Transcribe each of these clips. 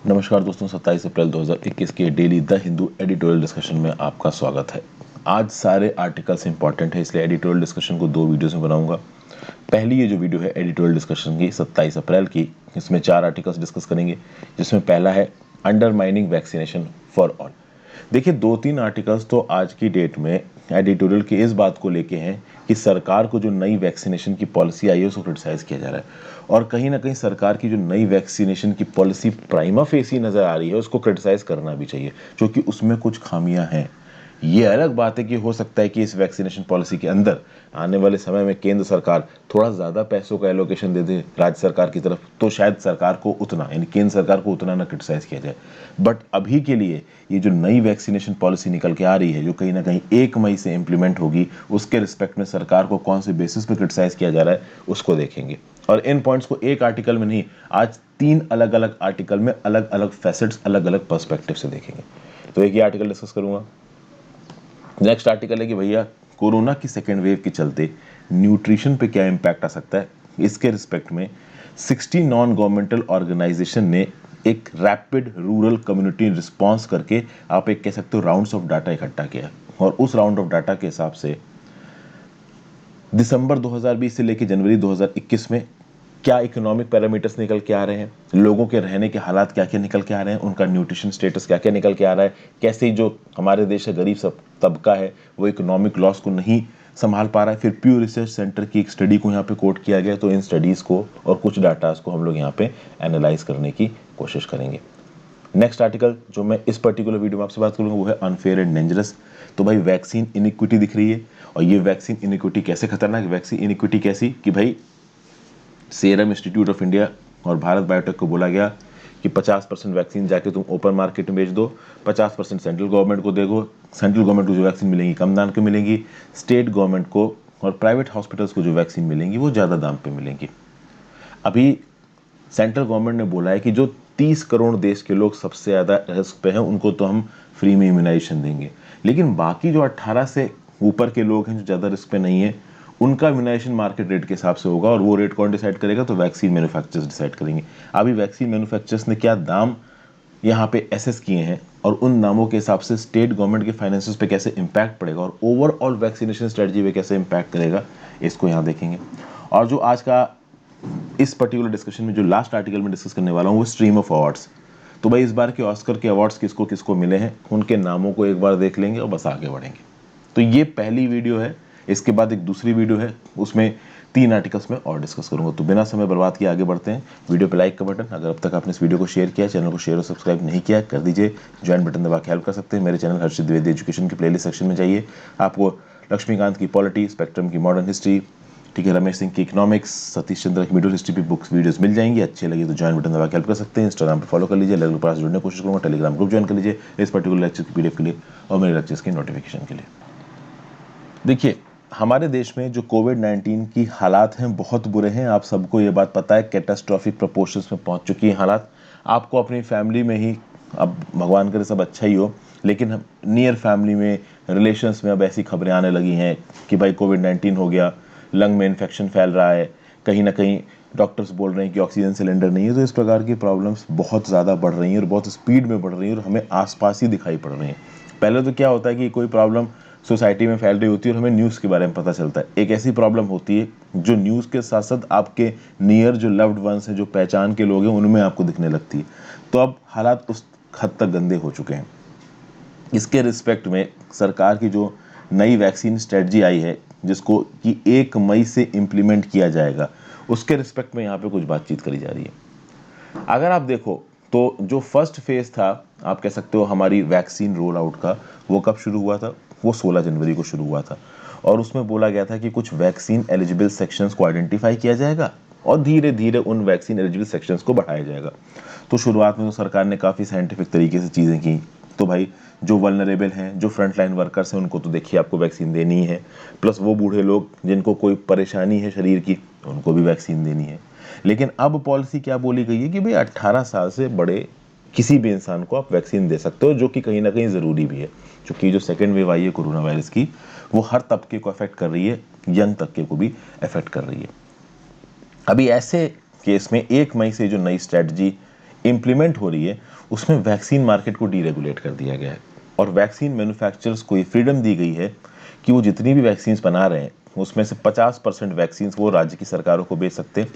नमस्कार दोस्तों, 27 अप्रैल 2021 के daily the Hindu editorial discussion में आपका स्वागत है। आज सारे आर्टिकल्स इंपॉर्टेंट है, इसलिए एडिटोरियल डिस्कशन को दो वीडियोस में बनाऊंगा। पहली ये जो वीडियो है एडिटोरियल डिस्कशन की 27 अप्रैल की, इसमें 4 आर्टिकल्स डिस्कस करेंगे, जिसमें पहला है अंडरमाइनिंग वैक्सीनेशन फॉर ऑल। देखिए, 2-3 आर्टिकल्स तो आज की डेट में एडिटोरियल की इस बात को लेके हैं कि सरकार को जो नई वैक्सीनेशन की पॉलिसी आई है उसको क्रिटिसाइज किया जा रहा है, और कहीं ना कहीं सरकार की जो नई वैक्सीनेशन की पॉलिसी प्राइमा फेसी नजर आ रही है उसको क्रिटिसाइज करना भी चाहिए, क्योंकि उसमें कुछ खामियां हैं। ये अलग बात है कि हो सकता है कि इस वैक्सीनेशन पॉलिसी के अंदर आने वाले समय में केंद्र सरकार थोड़ा ज़्यादा पैसों का एलोकेशन दे दे राज्य सरकार की तरफ, तो शायद सरकार को उतना, यानी केंद्र सरकार को उतना ना क्रिटिसाइज किया जाए। बट अभी के लिए ये जो नई वैक्सीनेशन पॉलिसी निकल के आ रही है, जो कहीं ना कहीं 1 मई से इंप्लीमेंट होगी, उसके रिस्पेक्ट में सरकार को कौन से बेसिस पे क्रिटिसाइज किया जा रहा है उसको देखेंगे। और इन पॉइंट्स को एक आर्टिकल में नहीं, आज 3 अलग अलग आर्टिकल में अलग अलग फैसेट्स, अलग अलग पर्सपेक्टिव से देखेंगे। तो एक ही आर्टिकल डिस्कस करूंगा। नेक्स्ट आर्टिकल है कि भैया कोरोना की सेकेंड वेव के चलते न्यूट्रिशन पे क्या इम्पैक्ट आ सकता है। इसके रिस्पेक्ट में 60 नॉन गवर्नमेंटल ऑर्गेनाइजेशन ने एक रैपिड रूरल कम्युनिटी रिस्पांस करके, आप एक कह सकते हो, राउंड्स ऑफ डाटा इकट्ठा किया, और उस राउंड ऑफ डाटा के हिसाब से दिसंबर 2020 से लेकर जनवरी 2021 में क्या इकोनॉमिक पैरामीटर्स निकल के आ रहे हैं, लोगों के रहने के हालात क्या क्या निकल के आ रहे हैं, उनका न्यूट्रिशन स्टेटस क्या क्या निकल के आ रहा है, कैसे जो हमारे देश का गरीब सब तबका है वो इकोनॉमिक लॉस को नहीं संभाल पा रहा है। फिर प्यू रिसर्च सेंटर की एक स्टडी को यहाँ पे कोट किया गया, तो इन स्टडीज़ को और कुछ डाटाज को हम लोग यहाँ पे एनालाइज करने की कोशिश करेंगे। नेक्स्ट आर्टिकल जो मैं इस पर्टिकुलर वीडियो में आपसे बात करूंगा वो है अनफेयर एंड डेंजरस। तो भाई वैक्सीन इनिक्विटी दिख रही है, और ये वैक्सीन इनिक्विटी कैसे खतरनाक है, वैक्सीन इनिक्विटी कैसी कि भाई सीरम इंस्टीट्यूट ऑफ इंडिया और भारत बायोटेक को बोला गया कि 50% वैक्सीन जाके तुम ओपन मार्केट में बेच दो, 50% सेंट्रल गवर्नमेंट को देगो। सेंट्रल गवर्नमेंट को जो वैक्सीन मिलेंगी कम दाम की मिलेंगी, स्टेट गवर्नमेंट को और प्राइवेट हॉस्पिटल्स को जो वैक्सीन मिलेंगी वो ज़्यादा दाम पे मिलेंगी। अभी सेंट्रल गवर्नमेंट ने बोला है कि जो 30 करोड़ देश के लोग सबसे ज़्यादा रिस्क पे हैं उनको तो हम फ्री में इम्यूनाइजेशन देंगे, लेकिन बाकी जो 18 से ऊपर के लोग हैं जो ज़्यादा रिस्क पे नहीं है, उनका इम्यूनाइजेशन मार्केट रेट के हिसाब से होगा, और वो रेट कौन डिसाइड करेगा, तो वैक्सीन मैन्युफैक्चरर्स डिसाइड करेंगे। अभी वैक्सीन मैन्युफैक्चरर्स ने क्या दाम यहाँ पे एसेस किए हैं, और उन दामों के हिसाब से स्टेट गवर्नमेंट के फाइनेंसेस पे कैसे इंपैक्ट पड़ेगा और ओवरऑल वैक्सीनेशन स्ट्रेटजी पे कैसे इंपैक्ट करेगा, इसको यहाँ देखेंगे। और जो आज का इस पर्टिकुलर डिस्कशन में जो लास्ट आर्टिकल में डिस्कस करने वाला हूँ वो स्ट्रीम ऑफ अवार्ड्स। तो भाई इस बार के ऑस्कर के अवार्ड्स किसको किसको मिले हैं उनके नामों को एक बार देख लेंगे और बस आगे बढ़ेंगे। तो ये पहली वीडियो है, इसके बाद एक दूसरी वीडियो है, उसमें 3 आर्टिकल्स में और डिस्कस करूंगा। तो बिना समय बर्बाद किए आगे बढ़ते हैं। वीडियो पे लाइक का बटन, अगर अब तक आपने इस वीडियो को शेयर किया, चैनल को शेयर और सब्सक्राइब नहीं किया कर दीजिए, ज्वाइन बटन दबा के हेल्प कर सकते हैं। मेरे चैनल हर्षित द्विवेदी एजुकेशन की प्लेलिस्ट सेक्शन में जाइए, आपको लक्ष्मीकांत की पॉलिटी, स्पेक्ट्रम की मॉडर्न हिस्ट्री, ठीक है, रमेश सिंह की इकोनॉमिक्स, सतीश चंद्र की मिडिल हिस्ट्री पे बुक्स वीडियोस मिल जाएंगी। अच्छे लगे तो ज्वाइन बटन दबा के हेल्प कर सकते हैं। इंस्टाग्राम पे फॉलो कर लीजिए, लेवल पास जुड़ने की कोशिश करूँगा। टेलीग्राम ग्रुप ज्वाइन कर लीजिए इस पर्टिकुलर लेक्चर की पीडीएफ के लिए और मेरे लेक्चर्स की नोटिफिकेशन के लिए। देखिए, हमारे देश में जो कोविड-19 की हालात हैं बहुत बुरे हैं, आप सबको ये बात पता है, कैटास्ट्रॉफिक प्रोपोर्शंस में पहुंच चुकी है हालात। आपको अपनी फैमिली में ही, अब भगवान करे सब अच्छा ही हो, लेकिन नियर फैमिली में, रिलेशंस में अब ऐसी खबरें आने लगी हैं कि भाई कोविड-19 हो गया, लंग में इन्फेक्शन फैल रहा है, कहीं ना कहीं डॉक्टर्स बोल रहे हैं कि ऑक्सीजन सिलेंडर नहीं है। तो इस प्रकार की प्रॉब्लम्स बहुत ज़्यादा बढ़ रही हैं और बहुत स्पीड में बढ़ रही हैं और हमें आसपास ही दिखाई पड़ रही हैं। पहले तो क्या होता है कि कोई प्रॉब्लम सोसाइटी में फैल रही होती है और हमें न्यूज़ के बारे में पता चलता है। एक ऐसी प्रॉब्लम होती है जो न्यूज़ के साथ साथ आपके नियर जो लव्ड वंस हैं, जो पहचान के लोग हैं, उनमें आपको दिखने लगती है। तो अब हालात उस हद तक गंदे हो चुके हैं। इसके रिस्पेक्ट में सरकार की जो नई वैक्सीन स्ट्रेटजी आई है, जिसको कि 1 मई से इम्प्लीमेंट किया जाएगा, उसके रिस्पेक्ट में यहाँ पे कुछ बातचीत करी जा रही है। अगर आप देखो तो जो फर्स्ट फेज था, आप कह सकते हो हमारी वैक्सीन रोल आउट का, वो कब शुरू हुआ था, वो 16 जनवरी को शुरू हुआ था। और उसमें बोला गया था कि कुछ वैक्सीन एलिजिबल सेक्शंस को आइडेंटिफाई किया जाएगा और धीरे धीरे उन वैक्सीन एलिजिबल सेक्शंस को बढ़ाया जाएगा। तो शुरुआत में तो सरकार ने काफ़ी साइंटिफिक तरीके से चीज़ें की। तो भाई जो वल्नरेबल हैं, जो फ्रंट लाइन वर्कर्स हैं, उनको तो देखिए आपको वैक्सीन देनी ही है, प्लस वो बूढ़े लोग जिनको कोई परेशानी है शरीर की, उनको भी वैक्सीन देनी है। लेकिन अब पॉलिसी क्या बोली गई है कि भाई 18 साल से बड़े किसी भी इंसान को आप वैक्सीन दे सकते हो, जो कि कहीं ना कहीं ज़रूरी भी है, क्योंकि जो सेकेंड वेव आई है कोरोना वायरस की, वो हर तबके को अफेक्ट कर रही है, यंग तबके को भी अफेक्ट कर रही है। अभी ऐसे केस में 1 मई से जो नई स्ट्रेटजी इम्प्लीमेंट हो रही है उसमें वैक्सीन मार्केट को डीरेगुलेट कर दिया गया है और वैक्सीन मैन्युफैक्चरर्स को ये फ्रीडम दी गई है कि वो जितनी भी वैक्सीन बना रहे हैं उसमें से 50% वैक्सीन वो राज्य की सरकारों को भेज सकते हैं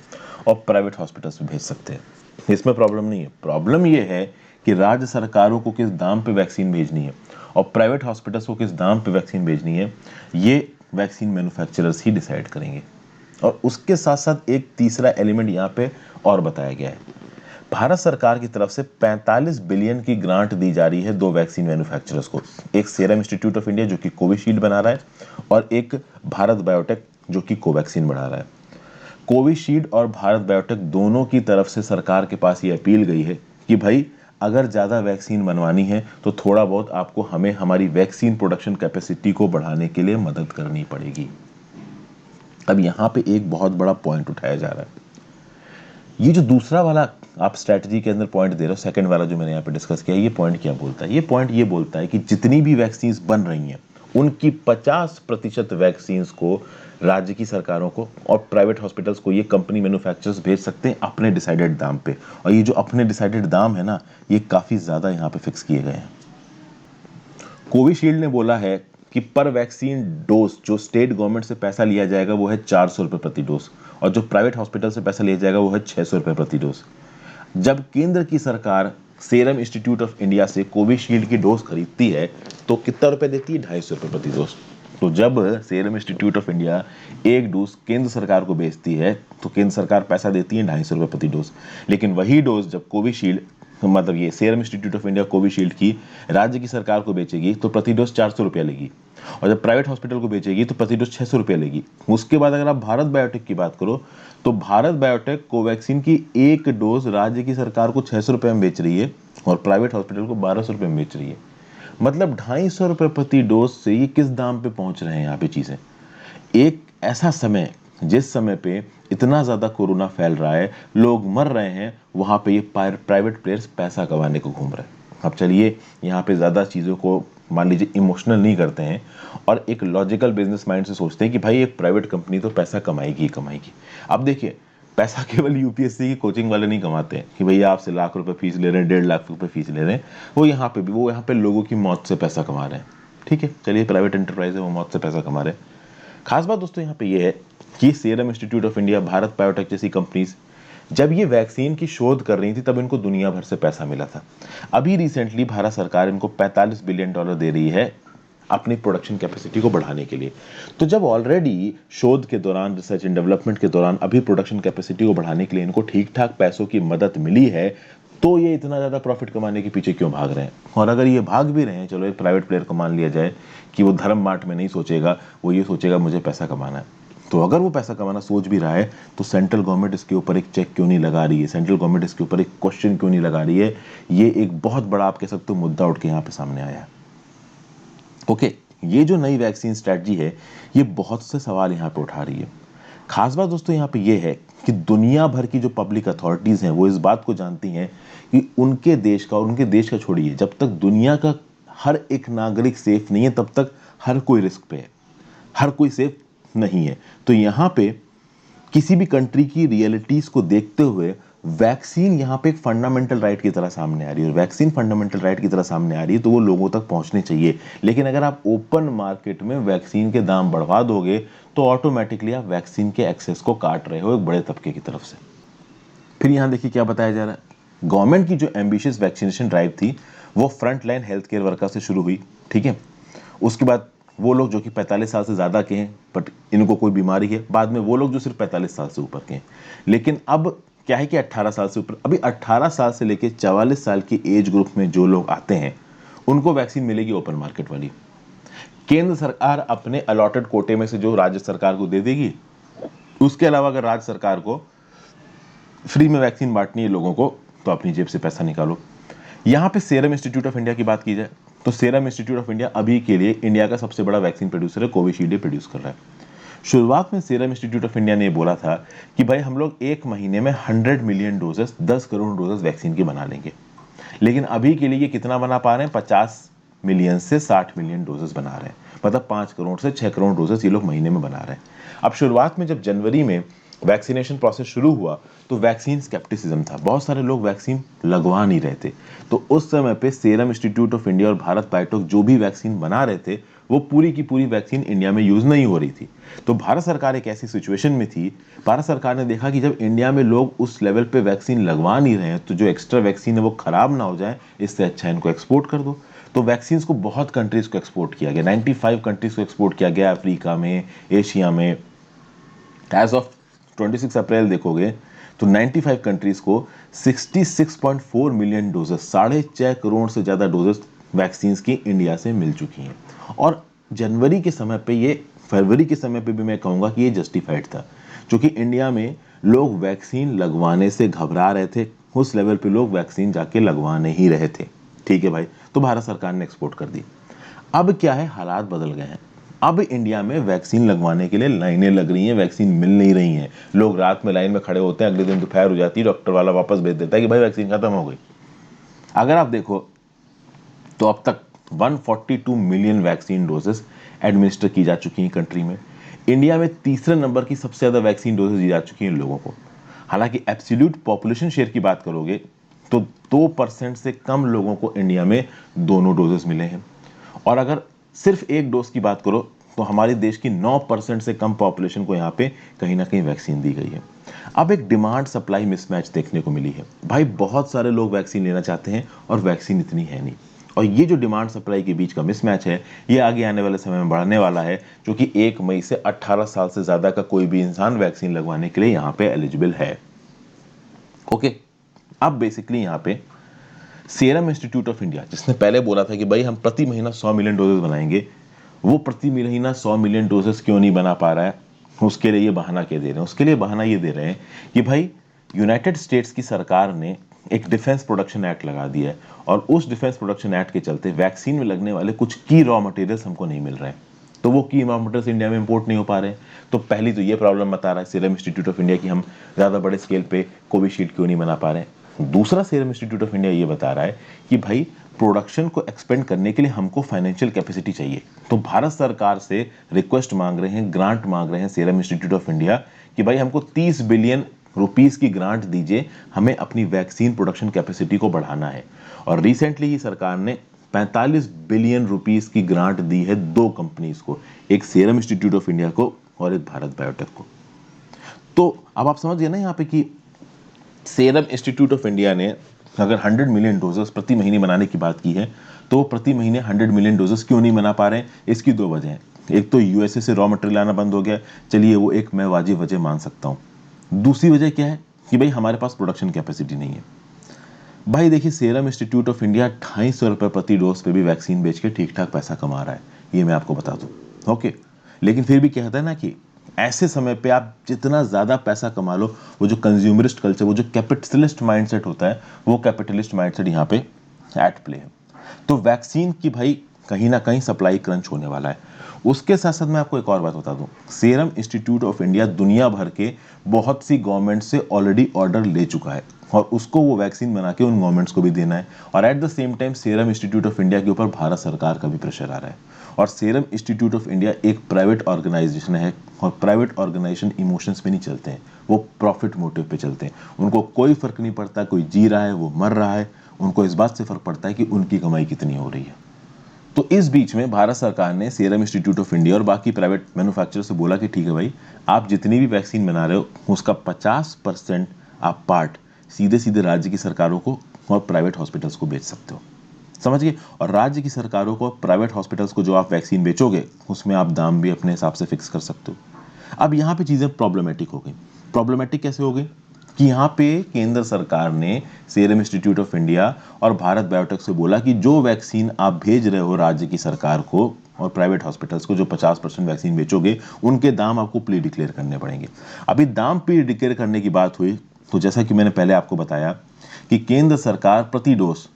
और प्राइवेट हॉस्पिटल्स में भेज सकते हैं। इसमें प्रॉब्लम नहीं है। प्रॉब्लम ये है कि राज्य सरकारों को किस दाम पे वैक्सीन भेजनी है और प्राइवेट हॉस्पिटल्स को किस दाम पे वैक्सीन भेजनी है, ये वैक्सीन मैन्युफैक्चरर्स ही डिसाइड करेंगे। और उसके साथ साथ एक तीसरा एलिमेंट यहाँ पे और बताया गया है। भारत सरकार की तरफ से 45 बिलियन की ग्रांट दी जा रही है दो वैक्सीन मैन्युफैक्चरर्स को, एक सीरम इंस्टीट्यूट ऑफ इंडिया जो कि कोविशील्ड बना रहा है और एक भारत बायोटेक जो कि कोवैक्सीन बना रहा है। कोविशील्ड और भारत बायोटेक दोनों की तरफ से सरकार के पास ये अपील गई है कि भाई अगर ज़्यादा वैक्सीन बनवानी है तो थोड़ा बहुत आपको हमें हमारी वैक्सीन प्रोडक्शन कैपेसिटी को बढ़ाने के लिए मदद करनी पड़ेगी। अब यहाँ पे एक बहुत बड़ा पॉइंट उठाया जा रहा है। ये जो दूसरा वाला आप स्ट्रैटेजी के अंदर पॉइंट दे रहे हो, सेकंड वाला जो मैंने यहाँ पे डिस्कस किया, ये पॉइंट क्या बोलता है? ये पॉइंट ये बोलता है कि जितनी भी वैक्सीन बन रही हैं उनकी 50% वैक्सीन को राज्य की सरकारों को और प्राइवेट हॉस्पिटल्स को ये कंपनी मैन्युफैक्चरर्स भेज सकते हैं अपने डिसाइडेड दाम पे। और ये जो अपने डिसाइडेड दाम है ना, ये काफी ज्यादा यहाँ पे फिक्स किए गए हैं। कोविशील्ड ने बोला है कि पर वैक्सीन डोज जो स्टेट गवर्नमेंट से पैसा लिया जाएगा वो है 400 रुपए प्रति डोज और जो प्राइवेट हॉस्पिटल से पैसा लिया जाएगा वो है 600 रुपए प्रति डोज। जब केंद्र की सरकार सीरम इंस्टीट्यूट ऑफ इंडिया से कोविशील्ड की डोज खरीदती है तो कितना रुपए देती है? 250 रुपए प्रति डोज। तो जब सीरम इंस्टीट्यूट ऑफ इंडिया एक डोज केंद्र सरकार को बेचती है तो केंद्र सरकार पैसा देती है 250 रुपए प्रति डोज। लेकिन वही डोज जब कोविशील्ड मतलब ये serum institute of India Covishield की राज्य की सरकार को बेचेगी तो प्रति डोज 400 रुपया लेगी और जब प्राइवेट हॉस्पिटल को बेचेगी तो प्रति डोज 600 रुपया लेगी। उसके बाद अगर आप भारत बायोटेक की बात करो तो भारत बायोटेक कोवैक्सीन की एक डोज राज्य की सरकार को 600 रुपये में बेच रही है और प्राइवेट हॉस्पिटल को 1200 रुपये में बेच रही है। मतलब 250 रुपये प्रति डोज से ये किस दाम पे पहुंच रहे हैं यहाँ पे चीजें। एक ऐसा समय जिस समय पे इतना ज्यादा कोरोना फैल रहा है, लोग मर रहे हैं, वहां पे ये प्राइवेट प्लेयर्स पैसा कमाने को घूम रहे हैं। अब चलिए यहाँ पे ज्यादा चीजों को मान लीजिए इमोशनल नहीं करते हैं और एक लॉजिकल बिजनेस माइंड से सोचते हैं कि भाई एक प्राइवेट कंपनी तो पैसा कमाएगी ही कमाएगी। अब देखिए पैसा केवल यूपीएससी की कोचिंग वाले नहीं कमाते हैं कि भैया आपसे लाख रुपए फीस ले रहे हैं, 1.5 लाख रुपए फीस ले रहे हैं। वो यहाँ पे लोगों की मौत से पैसा कमा रहे हैं। ठीक है, चलिए प्राइवेट एंटरप्राइज है, वो मौत से पैसा कमा रहे हैं। खास बात दोस्तों यहाँ पे ये है कि serum institute of India, Bharat biotech जैसी कंपनीज जब ये वैक्सीन की शोध कर रही थी तब इनको दुनिया भर से पैसा मिला था। अभी रिसेंटली भारत सरकार इनको $45 बिलियन दे रही है अपनी प्रोडक्शन कैपेसिटी को बढ़ाने के लिए। तो जब ऑलरेडी शोध के दौरान, रिसर्च एंड डेवलपमेंट के दौरान अभी प्रोडक्शन कैपेसिटी को बढ़ाने के लिए इनको ठीक ठाक पैसों की मदद मिली है तो ये इतना ज्यादा प्रॉफिट कमाने के पीछे क्यों भाग रहे हैं? और अगर ये भाग भी रहे हैं, चलो एक प्राइवेट प्लेयर को मान लिया जाए कि वो धर्म मार्ट में नहीं सोचेगा, वो ये सोचेगा मुझे पैसा कमाना है। तो अगर वो पैसा कमाना सोच भी रहा है तो सेंट्रल गवर्नमेंट इसके ऊपर एक चेक क्यों नहीं लगा रही है? सेंट्रल गवर्नमेंट इसके ऊपर एक क्वेश्चन क्यों नहीं लगा रही है? ये एक बहुत बड़ा आप कह सकते हो मुद्दा उठ के यहाँ पे सामने आया है। ओके, ये जो नई वैक्सीन स्ट्रेटजी है ये बहुत से सवाल यहाँ पे उठा रही है। खास बात दोस्तों यहाँ पे ये है कि दुनिया भर की जो पब्लिक अथॉरिटीज हैं वो इस बात को जानती हैं कि उनके देश का, और उनके देश का छोड़िए, जब तक दुनिया का हर एक नागरिक सेफ नहीं है तब तक हर कोई रिस्क पे है, हर कोई सेफ नहीं है। तो यहाँ पे किसी भी कंट्री की रियलिटीज को देखते हुए वैक्सीन यहाँ पे एक फंडामेंटल राइट की तरह सामने आ रही है और वैक्सीन फंडामेंटल राइट की तरह सामने आ रही है तो वो लोगों तक पहुंचनी चाहिए। लेकिन अगर आप ओपन मार्केट में वैक्सीन के दाम बढ़वा दोगे तो ऑटोमेटिकली आप वैक्सीन के एक्सेस को काट रहे हो एक बड़े तबके की तरफ से। फिर यहाँ देखिए क्या बताया जा रहा है। गवर्नमेंट की जो एम्बिशियस वैक्सीनेशन ड्राइव थी वो front line health care worker से शुरू हुई। ठीक है, उसके बाद वो लोग जो कि 45 साल से ज्यादा के हैं बट इनको कोई बीमारी है, बाद में वो लोग जो सिर्फ 45 साल से ऊपर के हैं। लेकिन अब क्या है कि 18 साल से ऊपर, अभी 18 साल से लेके 44 साल की एज ग्रुप में जो लोग आते हैं उनको वैक्सीन मिलेगी ओपन मार्केट वाली। केंद्र सरकार अपने अलॉटेड कोटे में से जो राज्य सरकार को दे देगी, उसके अलावा अगर राज्य सरकार को फ्री में वैक्सीन बांटनी है लोगों को तो अपनी जेब से पैसा निकालो। यहां पे सीरम इंस्टीट्यूट ऑफ इंडिया की बात की जाए तो सीरम इंस्टीट्यूट ऑफ इंडिया अभी के लिए इंडिया का सबसे बड़ा वैक्सीन प्रोड्यूसर है, कोविशील्ड प्रोड्यूस कर रहा है। शुरुआत में सीरम इंस्टीट्यूट ऑफ इंडिया ने बोला था कि भाई हम लोग एक महीने में 100 million doses, 10 crore doses vaccine की बना लेंगे। लेकिन अभी के लिए ये कितना बना पा रहे हैं? 50 मिलियन से 60 मिलियन डोजेस बना रहे हैं। मतलब 5 करोड़ से 6 करोड़ डोजेस ये लोग महीने में बना रहे हैं। अब शुरुआत में जब जनवरी में वैक्सीनेशन प्रोसेस शुरू हुआ तो वैक्सीन स्केप्टिसिज्म था, बहुत सारे लोग वैक्सीन लगवा नहीं रहे थे। तो उस समय पे सीरम इंस्टीट्यूट ऑफ इंडिया और भारत बायोटेक जो भी वैक्सीन बना रहे थे वो पूरी की पूरी वैक्सीन इंडिया में यूज नहीं हो रही थी। तो भारत सरकार एक ऐसी सिचुएशन में थी, भारत सरकार ने देखा कि जब इंडिया में लोग उस लेवल पे वैक्सीन लगवा नहीं रहे हैं तो जो एक्स्ट्रा वैक्सीन है वो खराब ना हो जाए, इससे अच्छा इनको एक्सपोर्ट कर दो। तो वैक्सीन को बहुत कंट्रीज को एक्सपोर्ट किया गया, 95 कंट्रीज को एक्सपोर्ट किया गया, अफ्रीका में, एशिया में। एज ऑफ 26 अप्रैल देखोगे तो 95 कंट्रीज को 66.4 मिलियन डोजेस, 6.5 करोड़ से ज्यादा डोजेस वैक्सीन की इंडिया से मिल चुकी हैं। और जनवरी के समय पे ये, फरवरी के समय पे भी मैं कहूंगा कि ये जस्टिफाइड था, क्योंकि इंडिया में लोग वैक्सीन लगवाने से घबरा रहे थे, उस लेवल पे लोग वैक्सीन जाके लगवा नहीं रहे थे। ठीक है भाई, तो भारत सरकार ने एक्सपोर्ट कर दी। अब क्या है, हालात बदल गए हैं। अब इंडिया में वैक्सीन लगवाने के लिए लाइनें लग रही हैं, वैक्सीन मिल नहीं रही हैं। लोग रात में लाइन में खड़े होते हैं, अगले दिन दोपहर हो जाती है, डॉक्टर वाला वापस भेज देता है कि भाई वैक्सीन खत्म हो गई। अगर आप देखो तो अब तक 142 मिलियन वैक्सीन डोजेस एडमिनिस्टर की जा चुकी हैं कंट्री में। इंडिया में तीसरे नंबर की सबसे ज्यादा वैक्सीन डोजेस दी जा चुकी हैं लोगों को। हालांकि एब्सोल्यूट पॉपुलेशन शेयर की बात करोगे तो 2% से कम लोगों को इंडिया में दोनों डोजेस मिले हैं। और अगर सिर्फ एक डोज की बात करो तो हमारे देश की 9% से कम पॉपुलेशन को यहाँ पे कहीं ना कहीं वैक्सीन दी गई है। अब एक डिमांड सप्लाई मिसमैच देखने को मिली है भाई, बहुत सारे लोग वैक्सीन लेना चाहते हैं और वैक्सीन इतनी है नहीं। और ये जो डिमांड सप्लाई के बीच का मिसमैच है, ये आगे आने वाले समय में बढ़ने वाला है, क्योंकि 1 मई से 18 साल से ज्यादा का कोई भी इंसान वैक्सीन लगवाने के लिए यहाँ पे एलिजिबल है। ओके, अब बेसिकली यहाँ पे सीरम इंस्टीट्यूट ऑफ इंडिया, जिसने पहले बोला था कि भाई हम प्रति महीना 100 मिलियन डोजेस बनाएंगे, वो प्रति महीना 100 मिलियन डोजेस क्यों नहीं बना पा रहा है? उसके लिए ये बहाना क्या दे रहे हैं? उसके लिए बहाना ये दे रहे हैं कि भाई यूनाइटेड स्टेट्स की सरकार ने एक डिफेंस प्रोडक्शन एक्ट लगा दिया है, और उस डिफेंस प्रोडक्शन एक्ट के चलते वैक्सीन में लगने वाले कुछ की रॉ मटेरियल्स हमको नहीं मिल रहे हैं। तो वो की रॉ मटेरियल्स इंडिया में इंपोर्ट नहीं हो पा रहे हैं। तो पहली तो ये प्रॉब्लम बता रहा है सीरम इंस्टीट्यूट ऑफ इंडिया कि हम ज़्यादा बड़े स्केल पे कोविशील्ड क्यों नहीं बना पा रहे हैं। दूसरा, सीरम इंस्टीट्यूट ऑफ इंडिया ये बता रहा है कि भाई प्रोडक्शन को एक्सपेंड करने के लिए हमको फाइनेंशियल कैपेसिटी चाहिए। तो भारत सरकार से रिक्वेस्ट मांग रहे हैं, ग्रांट मांग रहे हैं सीरम इंस्टीट्यूट ऑफ इंडिया कि भाई हमको 30 बिलियन रुपीस की ग्रांट दीजिए, हमें अपनी वैक्सीन प्रोडक्शन कैपेसिटी को बढ़ाना है। और रिसेंटली ही सरकार ने 45 बिलियन रुपीस की ग्रांट दी है 2 कंपनीज को, एक सीरम इंस्टीट्यूट ऑफ इंडिया को और एक भारत बायोटेक को। तो अब आप समझ गए ना यहाँ पे कि सीरम इंस्टीट्यूट ऑफ इंडिया ने अगर 100 मिलियन डोजेस प्रति महीने बनाने की बात की है, तो वो प्रति महीने 100 मिलियन डोजेस क्यों नहीं बना पा रहे हैं? इसकी 2 वजह हैं। एक तो यूएसए से रॉ मटेरियल आना बंद हो गया, चलिए वो एक मैं वाजिब वजह मान सकता हूं। दूसरी वजह क्या है कि भाई हमारे पास प्रोडक्शन कैपेसिटी नहीं है। भाई देखिए, सीरम इंस्टीट्यूट ऑफ इंडिया 250 रुपए प्रति डोज पे भी वैक्सीन बेच के ठीक ठाक पैसा कमा रहा है, ये मैं आपको बता दूं। ओके, लेकिन फिर भी कहता है ना कि ऐसे समय पे आप जितना ज्यादा पैसा कमा लो, वो जो कंज्यूमरिस्ट कल्चर, वो जो कैपिटलिस्ट माइंडसेट होता है, वो कैपिटलिस्ट माइंडसेट यहाँ पे एट प्ले है। तो वैक्सीन की भाई कहीं ना कहीं सप्लाई क्रंच होने वाला है। उसके साथ साथ मैं आपको एक और बात बता दूं, सीरम इंस्टीट्यूट ऑफ इंडिया दुनिया भर के बहुत सी गवर्नमेंट से ऑलरेडी ऑर्डर ले चुका है, और उसको वो वैक्सीन बना के उन गवर्नमेंट्स को भी देना है। और at the same time serum institute of India के ऊपर भारत सरकार का भी प्रेशर आ रहा है। और सीरम इंस्टीट्यूट ऑफ इंडिया एक प्राइवेट ऑर्गेनाइजेशन है, और प्राइवेट ऑर्गेनाइजेशन इमोशंस पे नहीं चलते हैं, वो प्रॉफिट मोटिव पे चलते हैं। उनको कोई फर्क नहीं पड़ता कोई जी रहा है वो मर रहा है, उनको इस बात से फर्क पड़ता है कि उनकी कमाई कितनी हो रही है। तो इस बीच में भारत सरकार ने सीरम इंस्टीट्यूट ऑफ इंडिया और बाकी प्राइवेट मैन्युफैक्चरर से बोला कि ठीक है भाई, आप जितनी भी वैक्सीन बना रहे हो उसका 50% आप पार्ट सीधे सीधे राज्य की सरकारों को और प्राइवेट हॉस्पिटल्स को बेच सकते हो। समझ गए? और राज्य की सरकारों को, प्राइवेट हॉस्पिटल्स को जो आप वैक्सीन बेचोगे उसमें आप दाम भी अपने हिसाब से फिक्स कर सकते हो। अब यहाँ पे चीजें प्रॉब्लमेटिक हो गई। प्रॉब्लमेटिक कैसे हो गई कि यहाँ पे केंद्र सरकार ने सीरम इंस्टीट्यूट ऑफ इंडिया और भारत बायोटेक से बोला कि जो वैक्सीन आप भेज रहे हो राज्य की सरकार को और प्राइवेट हॉस्पिटल्स को, जो 50% वैक्सीन बेचोगे, उनके दाम आपको प्री डिक्लेयर करने पड़ेंगे। अभी दाम प्री डिक्लेयर करने की बात हुई तो जैसा कि मैंने पहले आपको बताया कि केंद्र सरकार प्रति डोज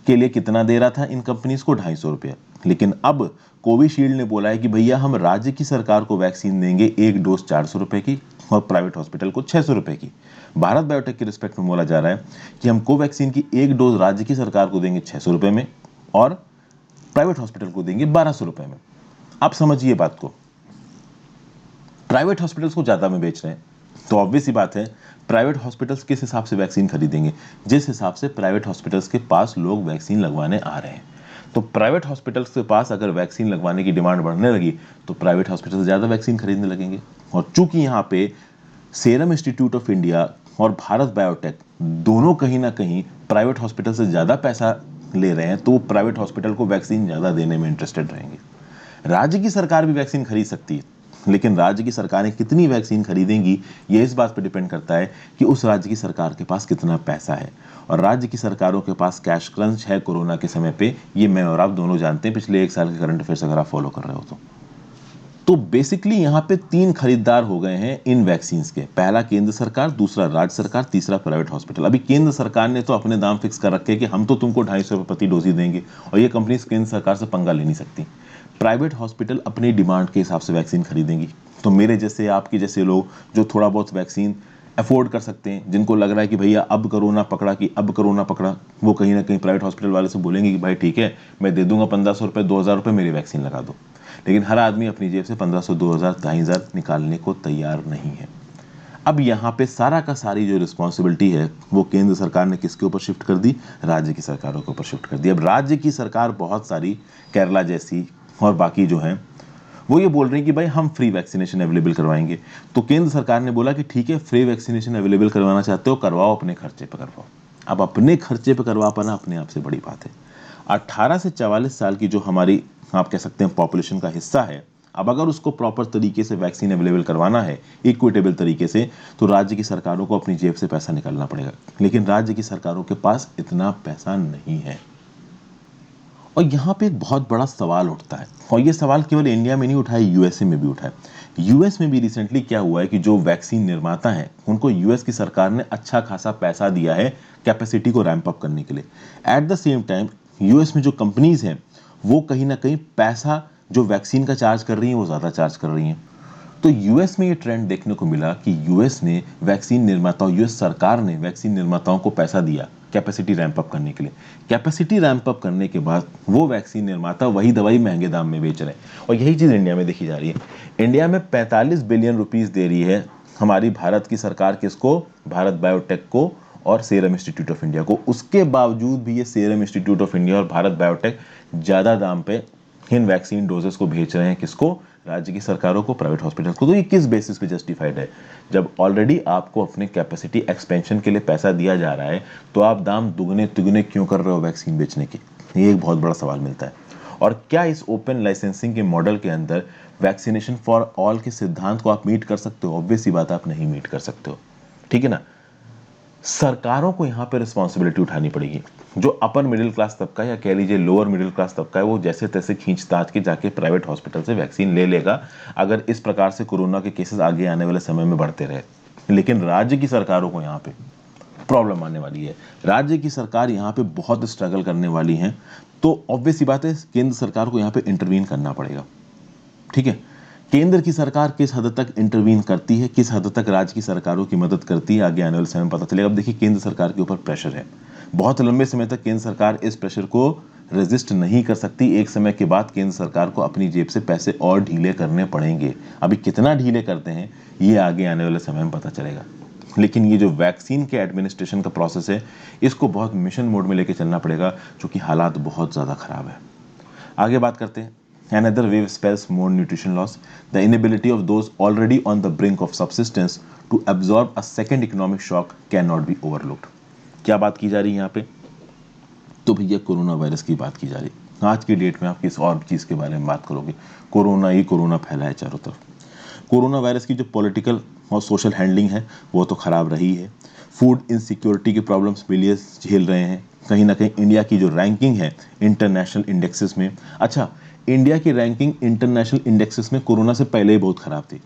के लिए कितना दे रहा था इन कंपनीज को, 250 रुपया। लेकिन अब कोविशील्ड ने बोला है कि भैया हम राज्य की सरकार को वैक्सीन देंगे एक डोज 400 रुपए की और प्राइवेट हॉस्पिटल को 600 रुपए की। भारत बायोटेक के रिस्पेक्ट में बोला जा रहा है कि हम कोवैक्सीन की एक डोज राज्य की सरकार को देंगे 600 रुपए में और प्राइवेट हॉस्पिटल को देंगे 1200 रुपए में। आप समझिए बात को, प्राइवेट हॉस्पिटल्स को ज्यादा में बेच रहे हैं तो ऑब्वियस ही बात है, प्राइवेट हॉस्पिटल्स किस हिसाब से वैक्सीन खरीदेंगे? जिस हिसाब से प्राइवेट हॉस्पिटल्स के पास लोग वैक्सीन लगवाने आ रहे हैं। तो प्राइवेट हॉस्पिटल्स के पास अगर वैक्सीन लगवाने की डिमांड बढ़ने लगी तो प्राइवेट हॉस्पिटल से ज़्यादा वैक्सीन खरीदने लगेंगे। और चूंकि यहाँ पे सीरम इंस्टीट्यूट ऑफ इंडिया और भारत बायोटेक दोनों कहीं ना कहीं प्राइवेट हॉस्पिटल से ज़्यादा पैसा ले रहे हैं, तो वो प्राइवेट हॉस्पिटल को वैक्सीन ज़्यादा देने में इंटरेस्टेड रहेंगे। राज्य की सरकार भी वैक्सीन खरीद सकती है, लेकिन राज्य की सरकारें कितनी वैक्सीन खरीदेंगी ये इस बात पर डिपेंड करता है कि उस राज्य की सरकार के पास कितना पैसा है। और राज्य की सरकारों के पास कैश क्रंच है कोरोना के समय पे, ये मैं और आप दोनों जानते हैं, पिछले 1 साल के करंट अफेयर्स अगर आप फॉलो कर रहे हो तो बेसिकली यहाँ पे 3 खरीदार हो गए हैं इन वैक्सीन के। पहला केंद्र सरकार, दूसरा राज्य सरकार, तीसरा प्राइवेट हॉस्पिटल। अभी केंद्र सरकार ने तो अपने दाम फिक्स कर रखे हैं कि हम तो तुमको 250 रुपये प्रति डोज ही देंगे, और ये कंपनी केंद्र सरकार से पंगा ले नहीं सकती। प्राइवेट हॉस्पिटल अपनी डिमांड के हिसाब से वैक्सीन खरीदेंगी। तो मेरे जैसे, आपके जैसे लोग जो थोड़ा बहुत वैक्सीन अफोर्ड कर सकते हैं, जिनको लग रहा है कि भैया अब कोरोना पकड़ा, वो कहीं ना कहीं प्राइवेट हॉस्पिटल वाले से बोलेंगे कि भाई ठीक है, मैं दे दूंगा 1500 रुपये, 2000 रुपये, मेरी वैक्सीन लगा दो। लेकिन हर आदमी अपनी जेब से 1500, 2000, 2500 निकालने को तैयार नहीं है। अब यहाँ पे सारा का सारी जो रिस्पॉन्सिबिलिटी है वो केंद्र सरकार ने किसके ऊपर शिफ्ट कर दी? राज्य की सरकारों के ऊपर शिफ्ट कर दी। अब राज्य की सरकार बहुत सारी, केरला जैसी और बाकी जो हैं, वो ये बोल रही हैं कि भाई हम फ्री वैक्सीनेशन अवेलेबल करवाएंगे। तो केंद्र सरकार ने बोला कि ठीक है, फ्री वैक्सीनेशन अवेलेबल करवाना चाहते हो, करवाओ, अपने खर्चे पर करवाओ। अब अपने खर्चे पर करवा पाना अपने आप से बड़ी बात है। 18 से 44 साल की जो हमारी, आप कह सकते हैं, पॉपुलेशन का हिस्सा है, अब अगर उसको प्रॉपर तरीके से वैक्सीन अवेलेबल करवाना है, इक्विटेबल तरीके से, तो राज्य की सरकारों को अपनी जेब से पैसा निकालना पड़ेगा। लेकिन राज्य की सरकारों के पास इतना पैसा नहीं है। और यहाँ पे एक बहुत बड़ा सवाल उठता है, और ये सवाल केवल इंडिया में नहीं उठा है, यूएसए में भी उठा है। यूएस में भी रिसेंटली क्या हुआ है कि जो वैक्सीन निर्माता हैं उनको यूएस की सरकार ने अच्छा खासा पैसा दिया है कैपेसिटी को रैंप अप करने के लिए। At the same time US में जो कंपनीज हैं वो कहीं ना कहीं पैसा जो वैक्सीन का चार्ज कर रही हैं वो ज़्यादा चार्ज कर रही हैं। तो यूएस में ये ट्रेंड देखने को मिला कि यूएस ने वैक्सीन निर्माताओं, यूएस सरकार ने वैक्सीन निर्माताओं को पैसा दिया कैपेसिटी रैंप अप करने के लिए। कैपेसिटी रैंप अप करने के बाद वो वैक्सीन निर्माता वही दवाई महंगे दाम में बेच रहे हैं। और यही चीज़ इंडिया में देखी जा रही है। इंडिया में 45 बिलियन रुपीस दे रही है हमारी भारत की सरकार किसको? भारत बायोटेक को और सीरम इंस्टीट्यूट ऑफ इंडिया को। उसके बावजूद भी ये सीरम इंस्टीट्यूट ऑफ इंडिया और भारत बायोटेक ज़्यादा दाम पे इन वैक्सीन डोजेस को भेज रहे हैं। किसको? राज्य की सरकारों को, प्राइवेट हॉस्पिटल को। तो ये किस बेसिस पे जस्टिफाइड है? जब ऑलरेडी आपको अपने कैपेसिटी एक्सपेंशन के लिए पैसा दिया जा रहा है, तो आप दाम दुगने तिगुने क्यों कर रहे हो वैक्सीन बेचने के? ये एक बहुत बड़ा सवाल मिलता है। और क्या इस ओपन लाइसेंसिंग के मॉडल के अंदर वैक्सीनेशन फॉर ऑल के सिद्धांत को आप मीट कर सकते हो? ऑब्वियस ही बात, आप नहीं मीट कर सकते हो, ठीक है ना। सरकारों को यहाँ पे रिस्पॉन्सिबिलिटी उठानी पड़ेगी। जो अपर मिडिल क्लास तबका या कह लीजिए लोअर मिडिल क्लास तबका है, वो जैसे तैसे खींच ताच के जाके प्राइवेट हॉस्पिटल से वैक्सीन ले लेगा, अगर इस प्रकार से कोरोना के केसेस आगे आने वाले समय में बढ़ते रहे। लेकिन राज्य की सरकारों को यहाँ पे प्रॉब्लम आने वाली है। राज्य की सरकार यहाँ पे बहुत स्ट्रगल करने वाली है। तो ऑब्वियस ही बात है, केंद्र सरकार को यहाँ पे इंटरवीन करना पड़ेगा, ठीक है। केंद्र की सरकार किस हद तक इंटरवीन करती है, किस हद तक राज्य की सरकारों की मदद करती है, आगे आने वाले समय में पता चलेगा। अब देखिए, केंद्र सरकार के ऊपर प्रेशर है। बहुत लंबे समय तक केंद्र सरकार इस प्रेशर को रेजिस्ट नहीं कर सकती। एक समय के बाद केंद्र सरकार को अपनी जेब से पैसे और ढीले करने पड़ेंगे। अभी कितना ढीले करते हैं ये आगे आने वाले समय में पता चलेगा। लेकिन ये जो वैक्सीन के एडमिनिस्ट्रेशन का प्रोसेस है, इसको बहुत मिशन मोड में लेके चलना पड़ेगा, क्योंकि हालात बहुत ज़्यादा खराब है। आगे बात करते हैं। Another wave spells more nutrition loss. The inability of those already on the brink of subsistence to absorb a second economic shock cannot be overlooked. क्या बात की जा रही है यहाँ पे? तो भैया कोरोना वायरस की बात की जा रही है। आज की डेट में आप किस और चीज़ के बारे में बात करोगे? कोरोना ही कोरोना फैला है चारों तरफ। कोरोना वायरस की जो पॉलिटिकल और सोशल हैंडलिंग है वो तो ख़राब रही है। फूड इनसिक्योरिटी की प्रॉब्लम्स मिलियंस झेल रहे हैं। कहीं ना कहीं इंडिया की जो रैंकिंग है इंटरनेशनल इंडेक्सेस में, अच्छा, इंडिया की रैंकिंग इंटरनेशनल इंडेक्सेस में कोरोना से पहले ही बहुत ख़राब थी।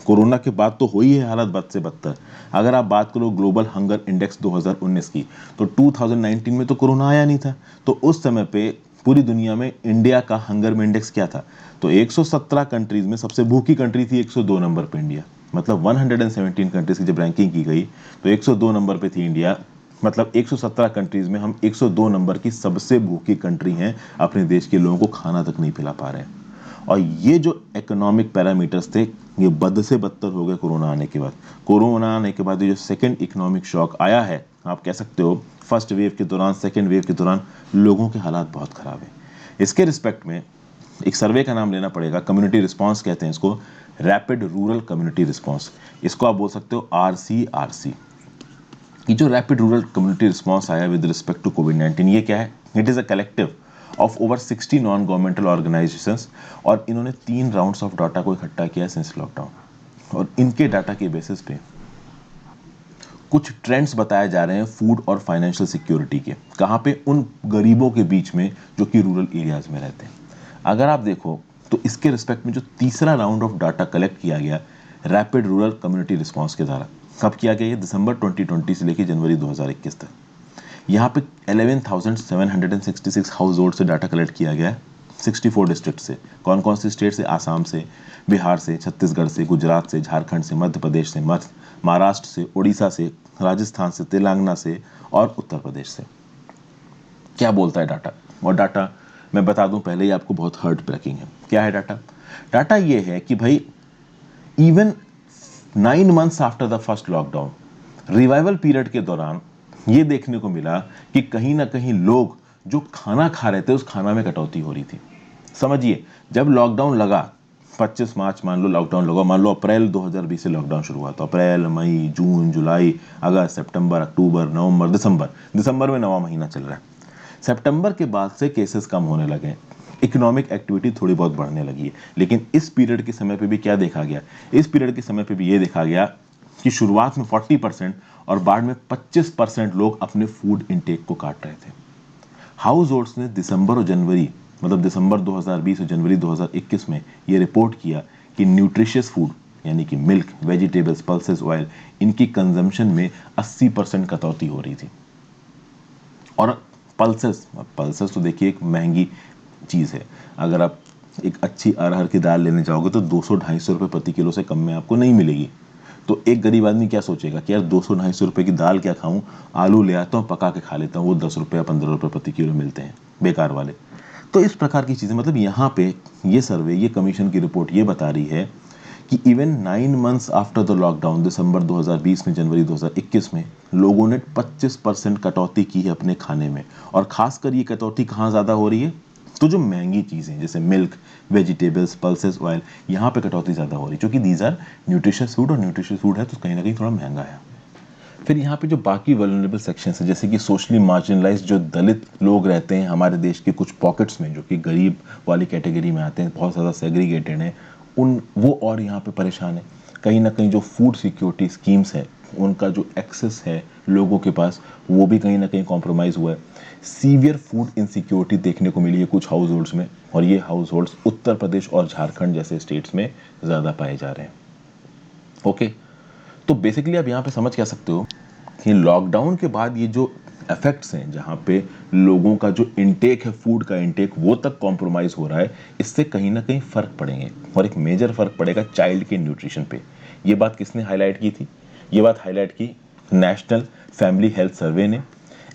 कोरोना के बाद तो हुई है हालत बद से बदतर। अगर आप बात करो ग्लोबल हंगर इंडेक्स 2019 की, तो 2019 में तो कोरोना आया नहीं था। तो उस समय पे पूरी दुनिया में इंडिया का हंगर इंडेक्स क्या था? तो 117 कंट्रीज में सबसे भूखी कंट्री थी 102 नंबर पे इंडिया। मतलब 117 कंट्रीज की जब रैंकिंग की गई तो 102 नंबर पे थी इंडिया। मतलब 117 कंट्रीज में हम 102 नंबर की सबसे भूखी कंट्री हैं, अपने देश के लोगों को खाना तक नहीं पिला पा रहे हैं। और ये जो इकोनॉमिक पैरामीटर्स थे ये बद से बदतर हो गए कोरोना आने के बाद। कोरोना आने के बाद ये जो सेकेंड इकोनॉमिक शॉक आया है, आप कह सकते हो फर्स्ट वेव के दौरान, सेकेंड वेव के दौरान लोगों के हालात बहुत ख़राब है। इसके रिस्पेक्ट में एक सर्वे का नाम लेना पड़ेगा, कम्युनिटी रिस्पांस कहते हैं इसको, रैपिड रूरल कम्युनिटी रिस्पांस। इसको आप बोल सकते हो RCRC। ये जो रैपिड रूरल कम्युनिटी रिस्पांस आया विद रिस्पेक्ट टू कोविड-19, ये क्या है? It is a collective of over 60 non governmental organisations, और इन्होंने 3 राउंड्स ऑफ डाटा को इकट्ठा किया सिंस लॉकडाउन। और इनके डाटा के बेसिस पे कुछ ट्रेंड्स बताए जा रहे हैं फूड और फाइनेंशियल सिक्योरिटी के, कहाँ पे? उन गरीबों के बीच में जो कि रूरल एरियाज में रहते हैं। अगर आप देखो तो इसके रिस्पेक्ट में जो तीसरा राउंड ऑफ डाटा कलेक्ट किया गया रैपिड रूरल कम्युनिटी रिस्पांस के द्वारा, कब किया गया? ये दिसंबर 2020 से लेकर जनवरी 2021 तक। यहाँ पे 11,766 हाउस होल्ड से डाटा कलेक्ट किया गया है 64 डिस्ट्रिक्ट से। कौन कौन से स्टेट से? आसाम से, बिहार से, छत्तीसगढ़ से, गुजरात से, झारखंड से, मध्य प्रदेश से, महाराष्ट्र से, उड़ीसा से, राजस्थान से, तेलंगाना से और उत्तर प्रदेश से। क्या बोलता है डाटा? और डाटा मैं बता दूं पहले ही आपको, बहुत हार्ट ब्रेकिंग है। क्या है डाटा? डाटा ये है कि भाई even 9 months after the first lockdown, revival period के दौरान ये देखने को मिला कि कहीं ना कहीं लोग जो खाना खा रहे थे उस खाना में कटौती हो रही थी। समझिए, जब लॉकडाउन लगा 25 मार्च, मान लो लॉकडाउन लगा, मान लो अप्रैल 2020 से लॉकडाउन शुरू हुआ, तो अप्रैल, मई, जून, जुलाई, अगस्त, सितंबर, अक्टूबर, नवंबर, दिसंबर में 9वां महीना चल रहा है। सितंबर के बाद से केसेस कम होने लगे, इकोनॉमिक एक्टिविटी थोड़ी बहुत बढ़ने लगी है। लेकिन इस पीरियड के समय पे भी क्या देखा गया? इस पीरियड के समय पे भी ये देखा गया कि शुरुआत में 40% और बाद में 25% लोग अपने फूड इनटेक को काट रहे थे। हाउस होल्ड्स ने दिसंबर और जनवरी, मतलब दिसंबर 2020 और जनवरी 2021 में ये रिपोर्ट किया कि न्यूट्रिशियस फूड यानी कि मिल्क, वेजिटेबल्स, पल्सेस ऑयल, इनकी कंजम्पशन में 80% कटौती हो रही थी। और पल्सेस तो देखिए एक महंगी चीज़ है। अगर आप एक अच्छी अरहर की दाल लेने जाओगे तो 200-250 रुपये प्रति किलो से कम में आपको नहीं मिलेगी। तो एक गरीब आदमी क्या सोचेगा कि यार 200-250 रुपये की दाल क्या खाऊं, आलू ले आता हूँ पका के खा लेता हूँ, वो 10 रुपये 15 रुपये प्रति किलो मिलते हैं, बेकार वाले। तो इस प्रकार की चीज़ें, मतलब यहाँ पे ये सर्वे, ये कमीशन की रिपोर्ट ये बता रही है कि even 9 months after the lockdown, दिसंबर 2020 में, जनवरी 2021 में, लोगों ने 25% कटौती की है अपने खाने में। और खासकर ये कटौती कहाँ ज़्यादा हो रही है? तो जो महंगी चीज़ें जैसे मिल्क, वेजिटेबल्स, पल्सेस ऑयल, यहाँ पे कटौती ज़्यादा हो रही है, क्योंकि दीज आर न्यूट्रिशियस फूड, और न्यूट्रिशियस फूड है तो कहीं ना कहीं थोड़ा महंगा है। फिर यहाँ पे जो बाकी वल्नरेबल सेक्शन है, जैसे कि सोशली मार्जिनलाइज जो दलित लोग रहते हैं हमारे देश के कुछ पॉकेट्स में, जो कि गरीब वाली कैटेगरी में आते हैं, बहुत ज़्यादा सेग्रीगेटेड हैं, उन वो और यहाँ पे परेशान है। कहीं ना कहीं जो फूड सिक्योरिटी स्कीम्स है, उनका जो एक्सेस है लोगों के पास, वो भी कहीं ना कहीं कॉम्प्रोमाइज़ हुआ है। सीवियर फूड इनसिक्योरिटी देखने को मिली है कुछ हाउस होल्ड्स में, और ये हाउस होल्ड्स उत्तर प्रदेश और झारखंड जैसे स्टेट्स में ज़्यादा पाए जा रहे हैं। ओके, तो बेसिकली आप यहाँ पे समझ क्या सकते हो कि लॉकडाउन के बाद ये जो इफेक्ट्स हैं, जहाँ पे लोगों का जो इनटेक है, फूड का इनटेक, वो तक कॉम्प्रोमाइज़ हो रहा है, इससे कहीं ना कहीं फ़र्क पड़ेंगे, और एक मेजर फ़र्क पड़ेगा चाइल्ड के न्यूट्रिशन पे। ये बात किसने हाईलाइट की थी? ये बात हाईलाइट की नेशनल फैमिली हेल्थ सर्वे ने,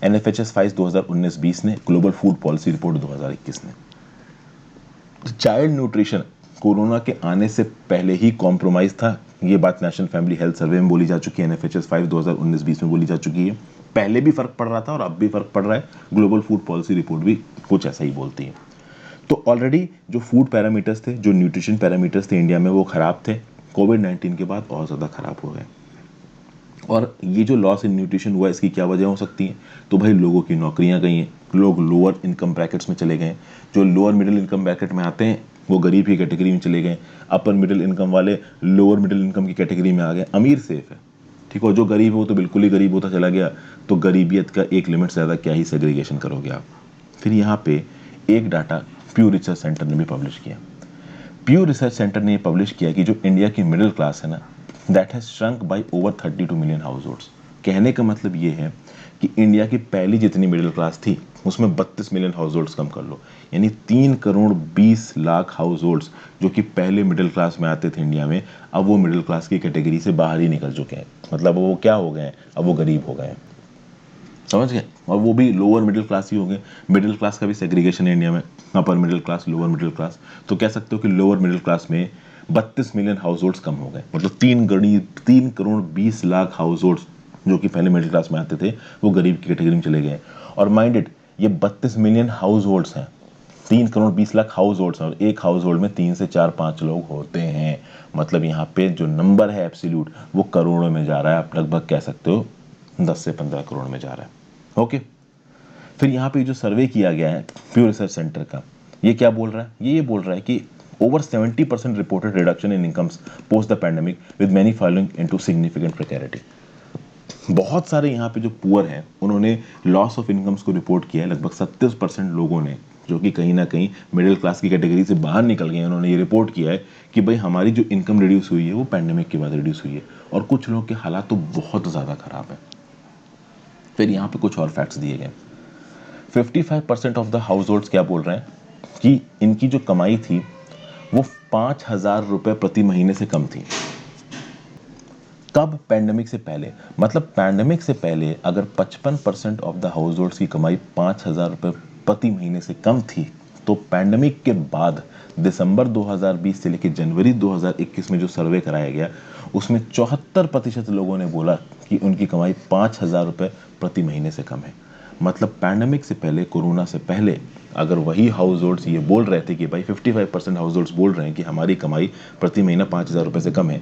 NFHS 5 2019-20 ने, ग्लोबल फूड पॉलिसी रिपोर्ट 2021 ने। चाइल्ड न्यूट्रिशन कोरोना के आने से पहले ही कॉम्प्रोमाइज था, ये बात नेशनल फैमिली हेल्थ सर्वे में बोली जा चुकी है, NFHS 5 2019-20 में बोली जा चुकी है। पहले भी फर्क पड़ रहा था और अब भी फर्क पड़ रहा है। ग्लोबल फूड पॉलिसी रिपोर्ट भी कुछ ऐसा ही बोलती है। तो ऑलरेडी जो फूड पैरामीटर्स थे, जो न्यूट्रिशन पैरामीटर्स थे इंडिया में, वो खराब थे। कोविड-19 के बाद और ज़्यादा खराब हो गए। और ये जो लॉस इन न्यूट्रिशन हुआ, इसकी क्या वजह हो सकती है? तो भाई लोगों की नौकरियां गई हैं, लोग लोअर इनकम ब्रैकेट्स में चले गए। जो लोअर मिडिल इनकम ब्रैकेट में आते हैं वो गरीब की कैटेगरी में चले गए। अपर मिडिल इनकम वाले लोअर मिडिल इनकम की कैटेगरी में आ गए। अमीर सेफ है, ठीक है, जो गरीब है वो तो बिल्कुल ही गरीब होता चला गया। तो गरीबियत का एक लिमिट से ज़्यादा क्या ही सेग्रीगेशन करोगे आप। फिर यहाँ पे एक डाटा प्यू रिसर्च सेंटर ने भी पब्लिश किया। प्यू रिसर्च सेंटर ने पब्लिश किया कि जो इंडिया की मिडिल क्लास है ना, that has shrunk by over 32 million households. कहने का मतलब ये है कि इंडिया की पहली जितनी मिडिल क्लास थी उसमें 32 मिलियन हाउस होल्ड्स कम कर लो, यानी 3 करोड़ 20 लाख हाउस होल्ड्स जो कि पहले मिडिल क्लास में आते थे इंडिया में, अब वो मिडिल क्लास की कैटेगरी से बाहर ही निकल चुके हैं। मतलब वो क्या हो गए हैं? अब वो गरीब हो गए हैं। समझ गए। और वो भी लोअर मिडिल क्लास ही होंगे। मिडिल क्लास का भी सेग्रीगेशन है इंडिया में, upper middle class, lower middle class. तो कह सकते हो कि लोअर मिडिल क्लास में 32 मिलियन हाउस होल्ड्स कम हो गए, मतलब 3 करोड़ 20 लाख हाउस होल्ड्स जो कि पहले मिडिल क्लास में आते थे वो गरीब की कैटेगरी में चले गए। और माइंडेड, ये 32 मिलियन हाउस होल्ड्स हैं, 3 करोड़ 20 लाख हाउस होल्ड्स हैं, और एक हाउस होल्ड में 3 से 4 5 लोग होते हैं। मतलब यहाँ पे जो नंबर है एब्सोल्यूट वो करोड़ों में जा रहा है, आप लगभग कह सकते हो 10 से 15 करोड़ में जा रहा है। ओके। फिर यहाँ पे जो सर्वे किया गया है प्यू रिसर्च सेंटर का, ये क्या बोल रहा है? ये बोल रहा है कि over 70% reported reduction in incomes post the pandemic with many following into significant precarity. बहुत सारे यहाँ पे जो पुअर हैं उन्होंने लॉस ऑफ इनकम्स को रिपोर्ट किया है। लगभग 70% लोगों ने, जो कि कहीं ना कहीं मिडिल क्लास की कैटेगरी से बाहर निकल गए हैं, उन्होंने ये रिपोर्ट किया है कि भाई हमारी जो इनकम रिड्यूस हुई है वो पैंडेमिक के बाद रिड्यूस हुई है। और कुछ लोगों के हालात तो बहुत ज़्यादा खराब है। फिर यहाँ पे कुछ और फैक्ट्स दिए गए। 55% ऑफ द हाउस होल्ड्स क्या बोल रहे हैं कि इनकी जो कमाई थी वो 5,000 रुपये प्रति महीने से कम थी। कब? पैंडेमिक से पहले। मतलब पैंडेमिक से पहले अगर 55% ऑफ द हाउस होल्ड्स की कमाई 5,000 रुपये प्रति महीने से कम थी, तो पैंडेमिक के बाद दिसंबर 2020 से लेकर जनवरी 2021 में जो सर्वे कराया गया उसमें 74% लोगों ने बोला कि उनकी कमाई 5,000 रुपये प्रति महीने से कम है। मतलब पैंडेमिक से पहले, कोरोना से पहले, अगर वही हाउस होल्ड्स ये बोल रहे थे कि भाई 55% हाउस होल्ड्स बोल रहे हैं कि हमारी कमाई प्रति महीना 5,000 रुपये से कम है,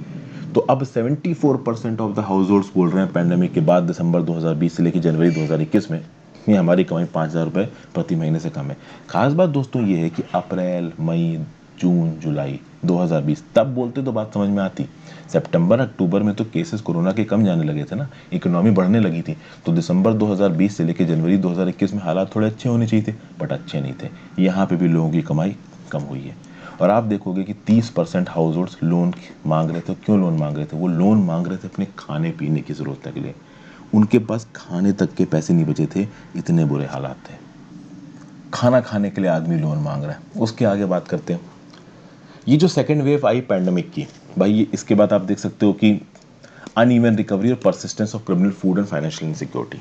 तो अब 74% ऑफ द हाउस होल्ड्स बोल रहे हैं पैंडेमिक के बाद दिसंबर 2020 से लेकर जनवरी 2021 में ये हमारी कमाई 5,000 रुपये प्रति महीने से कम है। खास बात दोस्तों ये है कि अप्रैल, मई, जून, जुलाई 2020 तब बोलते तो बात समझ में आती। सितंबर अक्टूबर में तो केसेस कोरोना के कम जाने लगे थे ना, इकोनॉमी बढ़ने लगी थी। तो दिसंबर 2020 से लेकर जनवरी 2021 में हालात थोड़े अच्छे होने चाहिए थे, बट अच्छे नहीं थे। यहाँ पे भी लोगों की कमाई कम हुई है। और आप देखोगे कि 30% हाउस होल्ड्स लोन मांग रहे थे। क्यों लोन मांग रहे थे? वो लोन मांग रहे थे अपने खाने पीने की ज़रूरत के लिए। उनके पास खाने तक के पैसे नहीं बचे थे, इतने बुरे हालात थे। खाना खाने के लिए आदमी लोन मांग रहा है। उसके आगे बात करते हैं। ये जो सेकेंड वेव आई पैंडेमिक की, भाई ये इसके बाद आप देख सकते हो कि अनइवन रिकवरी और persistence of criminal food and financial insecurity.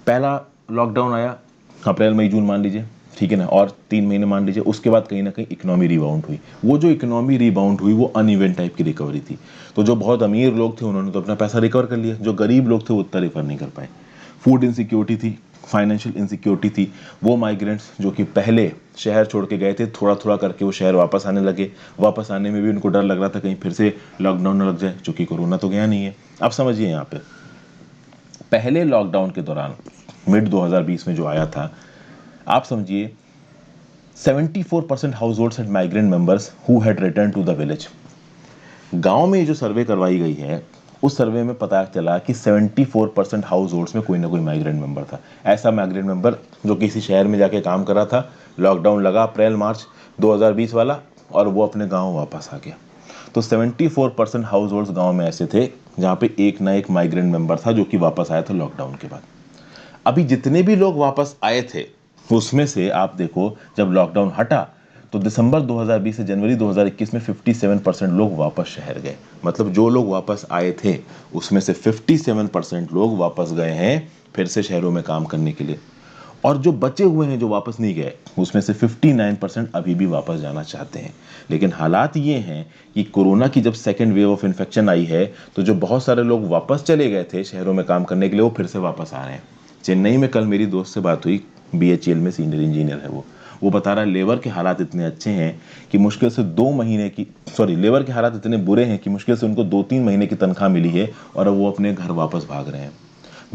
पहला लॉकडाउन आया अप्रैल मई जून मान लीजिए, ठीक है ना, और 3 महीने मान लीजिए। उसके बाद कहीं ना कहीं इकोनॉमी रिबाउंड हुई। वो जो इकोनॉमी रिबाउंड हुई वो अनइवन टाइप की रिकवरी थी। तो जो बहुत अमीर लोग थे उन्होंने तो अपना पैसा रिकवर कर लिया, जो गरीब लोग थे वो उतना रिकवर नहीं कर पाए। फूड इनसिक्योरिटी थी, फाइनेंशियल इनसिक्योरिटी थी। वो माइग्रेंट्स जो कि पहले शहर छोड़ के गए थे, थोड़ा थोड़ा करके वो शहर वापस आने लगे। वापस आने में भी उनको डर लग रहा था कहीं फिर से लॉकडाउन न लग जाए, चूंकि कोरोना तो गया नहीं है। अब समझिए, यहाँ पे पहले लॉकडाउन के दौरान मिड 2020 में जो आया था, आप समझिए 74% households and migrant members who had return to the village. गांव में जो सर्वे करवाई गई है उस सर्वे में पता चला कि 74% हाउस होल्ड्स में कोई ना कोई माइग्रेंट मेंबर था। ऐसा माइग्रेंट मेंबर जो किसी शहर में जाके काम कर रहा था, लॉकडाउन लगा अप्रैल मार्च 2020 वाला, और वो अपने गांव वापस आ गया। तो 74% हाउस होल्ड्स गाँव में ऐसे थे जहाँ पे एक ना एक माइग्रेंट मेंबर था जो कि वापस आया था लॉकडाउन के बाद। अभी जितने भी लोग वापस आए थे उसमें से आप देखो, जब लॉकडाउन हटा तो दिसंबर 2020 से जनवरी 2021 में 57% लोग वापस शहर गए। मतलब जो लोग वापस आए थे उसमें से 57% लोग वापस गए हैं फिर से शहरों में काम करने के लिए। और जो बचे हुए हैं जो वापस नहीं गए उसमें से 59% अभी भी वापस जाना चाहते हैं। लेकिन हालात ये हैं कि कोरोना की जब सेकेंड वेव ऑफ इन्फेक्शन आई है तो जो बहुत सारे लोग वापस चले गए थे शहरों में काम करने के लिए वो फिर से वापस आ रहे हैं। चेन्नई में कल मेरी दोस्त से बात हुई, बीएचईएल में सीनियर इंजीनियर है वो बता रहा है लेबर के हालात इतने अच्छे हैं कि मुश्किल से 2 महीने की लेबर के हालात इतने बुरे हैं कि मुश्किल से उनको 2-3 महीने की तनख्वाह मिली है और अब वो अपने घर वापस भाग रहे हैं।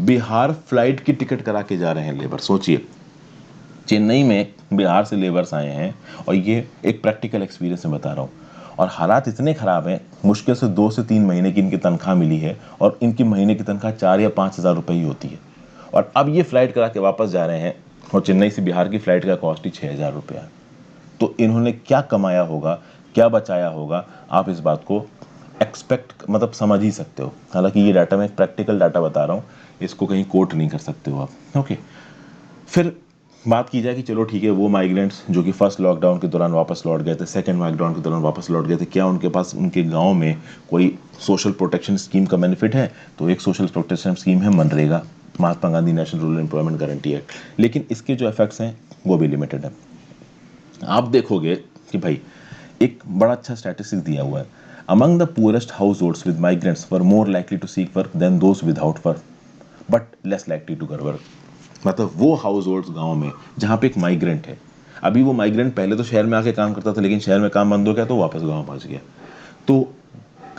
बिहार फ्लाइट की टिकट करा के जा रहे हैं लेबर। सोचिए, चेन्नई में बिहार से लेबर्स आए हैं, और ये एक प्रैक्टिकल एक्सपीरियंस में बता रहा हूँ। और हालात इतने ख़राब हैं, मुश्किल से 2 से 3 महीने की इनकी तनख्वाह मिली है और इनकी महीने की तनख्वाह 4 या 5 हज़ार रुपये ही होती है। और अब ये फ्लाइट करा के वापस जा रहे हैं और चेन्नई से बिहार की फ़्लाइट का कॉस्ट ही 6,000 रुपया है। तो इन्होंने क्या कमाया होगा, क्या बचाया होगा, आप इस बात को मतलब समझ ही सकते हो। हालांकि ये डाटा मैं एक प्रैक्टिकल डाटा बता रहा हूँ, इसको कहीं कोट नहीं कर सकते हो आप। ओके, फिर बात की जाए कि चलो ठीक है, वो माइग्रेंट्स जो कि फर्स्ट लॉकडाउन के दौरान वापस लौट गए थे, सेकंड लॉकडाउन के दौरान वापस लौट गए थे, क्या उनके पास उनके गांव में कोई सोशल प्रोटेक्शन स्कीम का बेनिफिट है? तो एक सोशल प्रोटेक्शन स्कीम है MNREGA. Mahatma Gandhi national rural employment guarantee act, लेकिन इसके जो इफेक्ट्स हैं वो भी लिमिटेड है। आप देखोगे कि भाई एक बड़ा अच्छा स्टैटिस्टिक दिया हुआ है, among the poorest households with migrants were more likely to seek work than those without work but less likely to कर वर्क। मतलब वो हाउस होल्ड्स गाँव में जहाँ पे एक माइग्रेंट है, अभी वो माइग्रेंट पहले तो शहर में आके काम करता था, लेकिन शहर में काम बंद हो गया तो वापस गाँव पहुँच गया। तो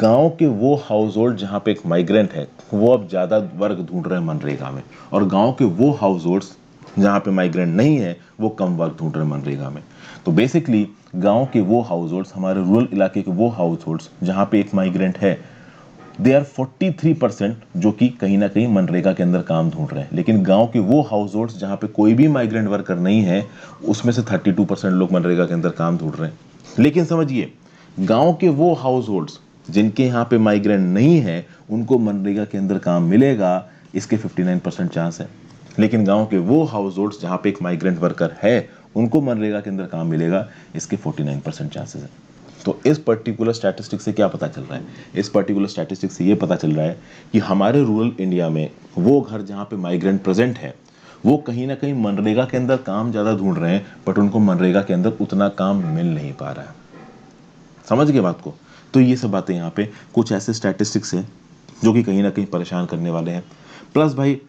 गांव के वो हाउस होल्ड जहाँ पे एक माइग्रेंट है वो अब ज़्यादा वर्क ढूंढ रहे हैं मनरेगा में, और गांव के वो हाउस होल्ड्स जहाँ पे माइग्रेंट नहीं है वो कम वर्क ढूंढ रहे हैं मनरेगा में। तो बेसिकली गांव के वो हाउस होल्ड्स, हमारे रूरल इलाके के वो हाउस होल्ड्स जहाँ पे एक माइग्रेंट है, दे आर 43% जो कि कहीं ना कहीं मनरेगा के अंदर काम ढूंढ रहे हैं। लेकिन गांव के वो हाउस होल्ड्स जहाँ पे कोई भी माइग्रेंट वर्कर नहीं है, उसमें से 32% लोग मनरेगा के अंदर काम ढूंढ रहे हैं। लेकिन समझिए, गांव के वो हाउस होल्ड्स जिनके यहाँ पे माइग्रेंट नहीं है उनको मनरेगा के अंदर काम मिलेगा, इसके 59% चांस है। लेकिन गांव के वो हाउस होल्ड्स जहाँ पे एक माइग्रेंट वर्कर है उनको मनरेगा के अंदर काम मिलेगा, इसके 49% चांसेस है। तो इस पर्टिकुलर स्टैटिस्टिक से क्या पता चल रहा है? इस पर्टिकुलर स्टैटिस्टिक से ये पता चल रहा है कि हमारे रूरल इंडिया में वो घर जहाँ पे माइग्रेंट प्रेजेंट है वो कहीं ना कहीं मनरेगा के अंदर काम ज़्यादा ढूंढ रहे हैं, बट उनको मनरेगा के अंदर उतना काम मिल नहीं पा रहा है। समझ गए बात को? तो ये सब बातें यहाँ पे कुछ ऐसे स्टैटिस्टिक्स हैं जो कि कहीं ना कहीं परेशान करने वाले हैं। प्लस भाई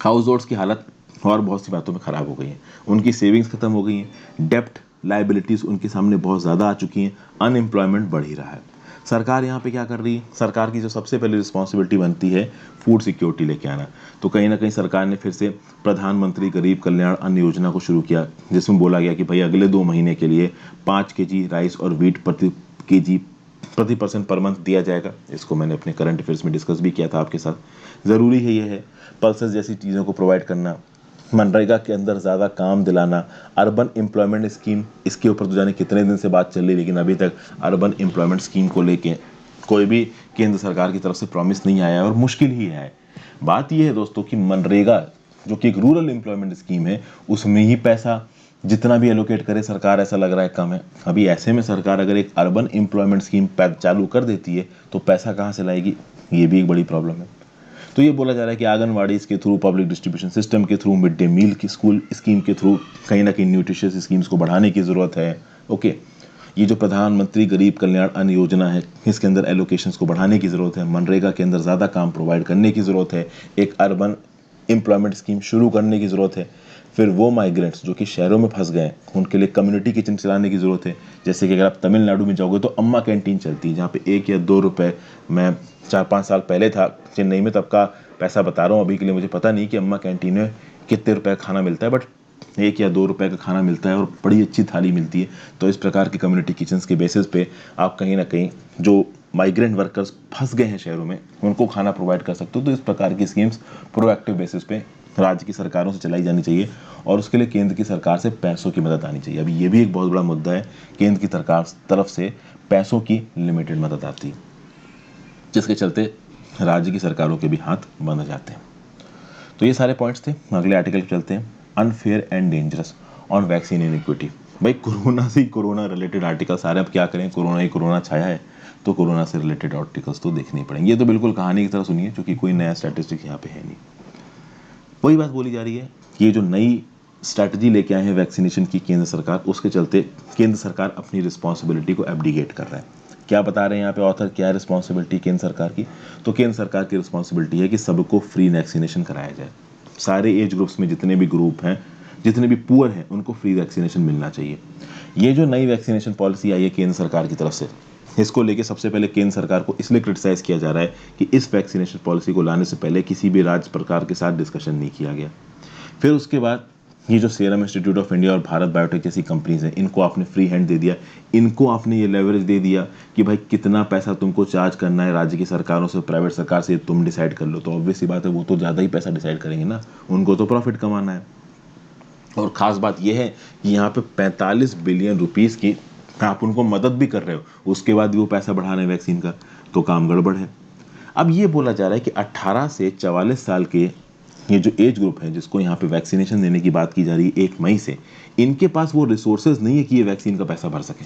हाउस होल्ड्स की हालत और बहुत सी बातों में ख़राब हो गई है, उनकी सेविंग्स खत्म हो गई हैं, डेप्ट लाइबिलिटीज़ उनके सामने बहुत ज़्यादा आ चुकी हैं, अनएम्प्लॉयमेंट बढ़ ही रहा है। सरकार यहाँ पे क्या कर रही है? सरकार की जो सबसे पहले रिस्पॉन्सिबिलिटी बनती है फूड सिक्योरिटी लेके आना। तो कहीं ना कहीं सरकार ने फिर से प्रधानमंत्री गरीब कल्याण अन्न योजना को शुरू किया, जिसमें बोला गया कि भाई अगले 2 महीने के लिए 5 kg राइस और व्हीट प्रति पर्सन पर मंथ दिया जाएगा। इसको मैंने अपने करंट अफेयर्स में डिस्कस भी किया था आपके साथ। ज़रूरी है, ये है पल्सेस जैसी चीज़ों को प्रोवाइड करना, मनरेगा के अंदर ज़्यादा काम दिलाना, अर्बन एम्प्लॉयमेंट स्कीम, इसके ऊपर तो जाने कितने दिन से बात चल रही, लेकिन अभी तक अर्बन एम्प्लॉयमेंट स्कीम को लेके कोई भी केंद्र सरकार की तरफ से प्रॉमिस नहीं आया और मुश्किल ही है। बात यह है दोस्तों कि मनरेगा जो कि एक रूरल एम्प्लॉयमेंट स्कीम है, उसमें ही पैसा जितना भी एलोकेट करे सरकार, ऐसा लग रहा है कम है। अभी ऐसे में सरकार अगर एक अर्बन एम्प्लॉयमेंट स्कीम चालू कर देती है तो पैसा कहाँ से लाएगी, ये भी एक बड़ी प्रॉब्लम है। तो ये बोला जा रहा है कि आंगनवाड़ी इसके थ्रू, पब्लिक डिस्ट्रीब्यूशन सिस्टम के थ्रू, मिड डे मील की स्कूल स्कीम के थ्रू कहीं ना कहीं न्यूट्रिशियस स्कीम्स को बढ़ाने की ज़रूरत है। ओके, ये जो प्रधानमंत्री गरीब कल्याण अन्न योजना है इसके अंदर एलोकेशंस को बढ़ाने की ज़रूरत है, मनरेगा के अंदर ज़्यादा काम प्रोवाइड करने की ज़रूरत है, एक अर्बन एम्प्लॉयमेंट स्कीम शुरू करने की ज़रूरत है। फिर वो माइग्रेंट्स जो कि शहरों में फंस गए हैं उनके लिए कम्युनिटी किचन चलाने की ज़रूरत है। जैसे कि अगर आप तमिलनाडु में जाओगे तो अम्मा कैंटीन चलती है, जहाँ पे 1 या 2 रुपए, मैं 4-5 साल पहले था चेन्नई में, तब का पैसा बता रहा हूँ, अभी के लिए मुझे पता नहीं कि अम्मा कैंटीन में कितने रुपए का खाना मिलता है, बट 1 या 2 रुपए का खाना मिलता है और बड़ी अच्छी थाली मिलती है। तो इस प्रकार की कम्युनिटी किचन्स के बेसिस पे आप कहीं ना कहीं जो माइग्रेंट वर्कर्स फंस गए हैं शहरों में उनको खाना प्रोवाइड कर सकते हो। तो इस प्रकार की स्कीम्स प्रोएक्टिव बेसिस पे राज्य की सरकारों से चलाई जानी चाहिए और उसके लिए केंद्र की सरकार से पैसों की मदद आनी चाहिए। अभी ये भी एक बहुत बड़ा मुद्दा है, केंद्र की सरकार तरफ से पैसों की लिमिटेड मदद आती है, जिसके चलते राज्य की सरकारों के भी हाथ बंद जाते हैं। तो ये सारे पॉइंट्स थे। अगले आर्टिकल पे चलते हैं, unfair and dangerous on vaccine iniquity. भाई कोरोना से कोरोना रिलेटेड आर्टिकल सारे, अब क्या करें, कोरोना ही कोरोना छाया है तो कोरोना से रिलेटेड आर्टिकल्स तो देखने ही पड़ेंगे। ये तो बिल्कुल कहानी की तरह सुनिए, क्योंकि कोई नया स्टैटिस्टिक्स यहाँ पे है नहीं। वही बात बोली जा रही है कि ये जो नई स्ट्रैटेजी लेके आए हैं वैक्सीनेशन की केंद्र सरकार, उसके चलते केंद्र सरकार अपनी रिस्पॉन्सिबिलिटी को एब्डिकेट कर रहा है। क्या बता रहे हैं यहाँ पे ऑथर, क्या रिस्पॉन्सिबिलिटी केंद्र सरकार की? तो केंद्र सरकार की रिस्पॉन्सिबिलिटी है कि सबको फ्री वैक्सीनेशन कराया जाए। सारे एज ग्रुप्स में जितने भी ग्रुप हैं, जितने भी पुअर हैं, उनको फ्री वैक्सीनेशन मिलना चाहिए। ये जो नई वैक्सीनेशन पॉलिसी आई है केंद्र सरकार की तरफ से, इसको लेके सबसे पहले केंद्र सरकार को इसलिए क्रिटिसाइज किया जा रहा है कि इस वैक्सीनेशन पॉलिसी को लाने से पहले किसी भी राज्य सरकार के साथ डिस्कशन नहीं किया गया। फिर उसके बाद ये जो सीरम इंस्टीट्यूट ऑफ इंडिया और भारत बायोटेक जैसी कंपनीज हैं, इनको आपने फ्री हैंड दे दिया, इनको आपने ये लेवरेज दे दिया कि भाई कितना पैसा तुमको चार्ज करना है राज्य की सरकारों से, प्राइवेट सरकार से, तुम डिसाइड कर लो। तो ऑब्वियस सी बात है, वो तो ज़्यादा ही पैसा डिसाइड करेंगे ना, उनको तो प्रॉफिट कमाना है। और ख़ास बात यह है कि यहाँ पे 45 बिलियन रुपीज़ की आप उनको मदद भी कर रहे हो, उसके बाद भी वो पैसा बढ़ा रहे हैं वैक्सीन का, तो काम गड़बड़ है। अब ये बोला जा रहा है कि 18 से 44 साल के ये जो एज ग्रुप है जिसको यहाँ पे वैक्सीनेशन देने की बात की जा रही है 1 मई से, इनके पास वो रिसोर्सेज नहीं है कि ये वैक्सीन का पैसा भर सके।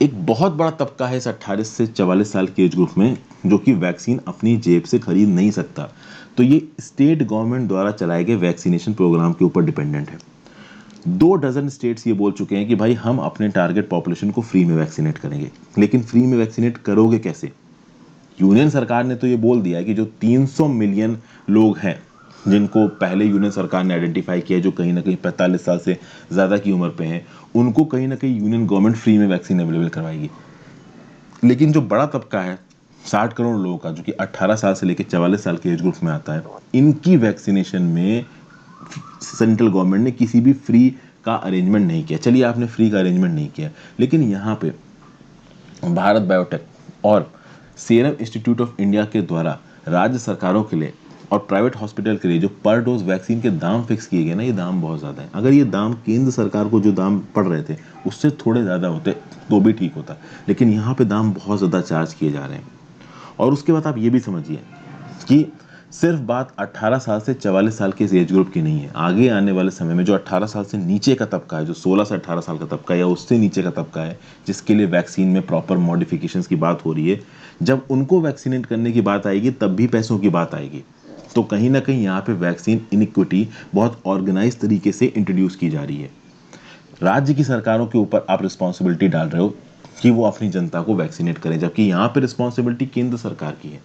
एक बहुत बड़ा तबका है इस 18 से 44 साल के एज ग्रुप में जो कि वैक्सीन अपनी जेब से खरीद नहीं सकता। तो ये स्टेट गवर्नमेंट द्वारा चलाए गए वैक्सीनेशन प्रोग्राम के ऊपर डिपेंडेंट है। 2 डजन स्टेट्स ये बोल चुके हैं कि भाई हम अपने टारगेट पॉपुलेशन को फ्री में वैक्सीनेट करेंगे। लेकिन फ्री में वैक्सीनेट करोगे कैसे? यूनियन सरकार ने तो ये बोल दिया है कि जो 300 मिलियन लोग हैं जिनको पहले यूनियन सरकार ने आइडेंटिफाई किया है, जो कहीं ना कहीं 45 साल से ज़्यादा की उम्र पे हैं, उनको कहीं ना कहीं यूनियन गवर्नमेंट फ्री में वैक्सीन अवेलेबल करवाएगी। लेकिन जो बड़ा तबका है 60 करोड़ लोगों का, जो कि 18 साल से लेकर 44 साल के एज ग्रुप में आता है, इनकी वैक्सीनेशन में सेंट्रल गवर्नमेंट ने किसी भी फ्री का अरेंजमेंट नहीं किया। चलिए आपने फ्री का अरेंजमेंट नहीं किया, लेकिन यहाँ पे भारत बायोटेक और सीरम इंस्टीट्यूट ऑफ इंडिया के द्वारा राज्य सरकारों के लिए और प्राइवेट हॉस्पिटल के लिए जो पर डोज वैक्सीन के दाम फिक्स किए गए ना, ये दाम बहुत ज़्यादा है। अगर ये दाम केंद्र सरकार को जो दाम पड़ रहे थे उससे थोड़े ज़्यादा होते तो भी ठीक होता, लेकिन यहाँ पे दाम बहुत ज़्यादा चार्ज किए जा रहे हैं। और उसके बाद आप ये भी समझिए कि सिर्फ बात 18 साल से 44 साल के इस एज ग्रुप की नहीं है। आगे आने वाले समय में जो 18 साल से नीचे का तबका है, जो 16 से 18 साल का तबका है या उससे नीचे का तबका है, जिसके लिए वैक्सीन में प्रॉपर मॉडिफिकेशंस की बात हो रही है, जब उनको वैक्सीनेट करने की बात आएगी तब भी पैसों की बात आएगी। तो कहीं ना कहीं यहाँ पे वैक्सीन इनिक्विटी बहुत ऑर्गेनाइज तरीके से इंट्रोड्यूस की जा रही है। राज्य की सरकारों के ऊपर आप रिस्पॉन्सिबिलिटी डाल रहे हो कि वो अपनी जनता को वैक्सीनेट करें, जबकि यहाँ पे रिस्पॉन्सिबिलिटी केंद्र सरकार की है।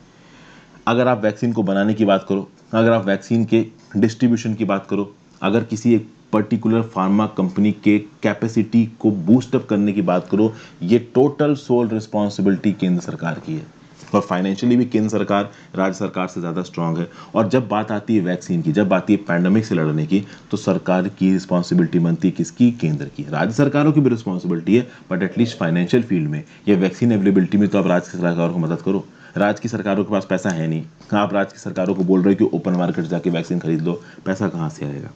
अगर आप वैक्सीन को बनाने की बात करो, अगर आप वैक्सीन के डिस्ट्रीब्यूशन की बात करो, अगर किसी एक पर्टिकुलर फार्मा कंपनी के कैपेसिटी को बूस्टअप करने की बात करो, ये टोटल सोल रिस्पॉन्सिबिलिटी केंद्र सरकार की है। और फाइनेंशियली भी केंद्र सरकार राज्य सरकार से ज़्यादा स्ट्रांग है। और जब बात आती है वैक्सीन की, जब बात आती है पैंडेमिक से लड़ने की, तो सरकार की रिस्पॉन्सिबिलिटी बनती है किसकी? केंद्र की। राज्य सरकारों की भी रिस्पॉन्सिबिलिटी है, बट एटलीस्ट फाइनेंशियल फील्ड में या वैक्सीन अवेलेबिलिटी में तो आप राज्य सरकारों को मदद करो। राज्य की सरकारों के पास पैसा है नहीं, आप राज्य की सरकारों को बोल रहे हो कि ओपन मार्केट जाके वैक्सीन खरीद लो, पैसा कहाँ से आएगा?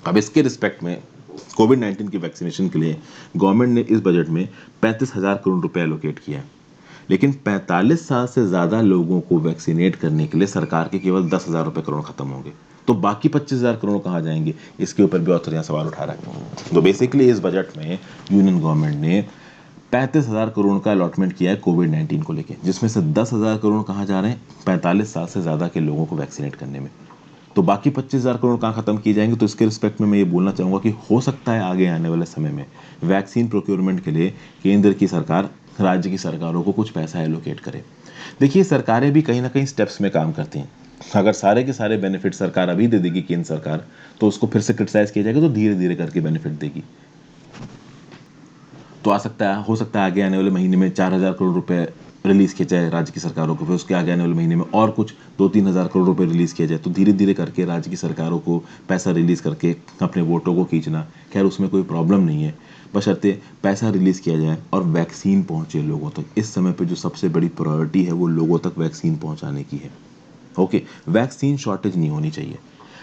अब इसके रिस्पेक्ट में कोविड-19 की वैक्सीनेशन के लिए गवर्नमेंट ने इस बजट में 35,000 करोड़ रुपए एलोकेट किया है। लेकिन 45 साल से ज़्यादा लोगों को वैक्सीनेट करने के लिए सरकार के केवल 10,000 रुपए करोड़ खत्म होंगे। तो बाकी 25,000 करोड़ कहाँ जाएंगे? इसके ऊपर भी ऑथर यहाँ सवाल उठा रहा है। तो बेसिकली इस बजट में यूनियन गवर्नमेंट ने 35,000 करोड़ का अलॉटमेंट किया है कोविड-19 को लेकर, जिसमें से 10,000 करोड़ कहाँ जा रहे हैं? 45 साल से ज़्यादा के लोगों को वैक्सीनेट करने में। तो बाकी 25,000 करोड़ कहाँ खत्म किए जाएंगे? तो इसके रिस्पेक्ट में मैं ये बोलना चाहूँगा कि हो सकता है आगे आने वाले समय में वैक्सीन प्रोक्योरमेंट के लिए केंद्र की सरकार राज्य की सरकारों को कुछ पैसा एलोकेट करे। देखिए, सरकारें भी कहीं ना कहीं स्टेप्स में काम करती हैं। अगर सारे के सारे बेनिफिट सरकार अभी दे देगी केंद्र सरकार, तो उसको फिर से क्रिटिसाइज किया जाएगा, तो धीरे धीरे करके बेनिफिट देगी। तो हो सकता है आगे आने वाले महीने में 4,000 करोड़ रुपए रिलीज किया जाए राज्य की सरकारों को, फिर उसके आगे आने वाले महीने में और कुछ 2-3 हज़ार करोड़ रुपए रिलीज किया जाए। तो धीरे धीरे करके राज्य की सरकारों को पैसा रिलीज करके अपने वोटों को खींचना, खैर उसमें कोई प्रॉब्लम नहीं है, बशर्ते पैसा रिलीज किया जाए और वैक्सीन पहुंचे लोगों तक। इस समय पे जो सबसे बड़ी प्रायोरिटी है वो लोगों तक वैक्सीन पहुंचाने की है। ओके, वैक्सीन शॉर्टेज नहीं होनी चाहिए।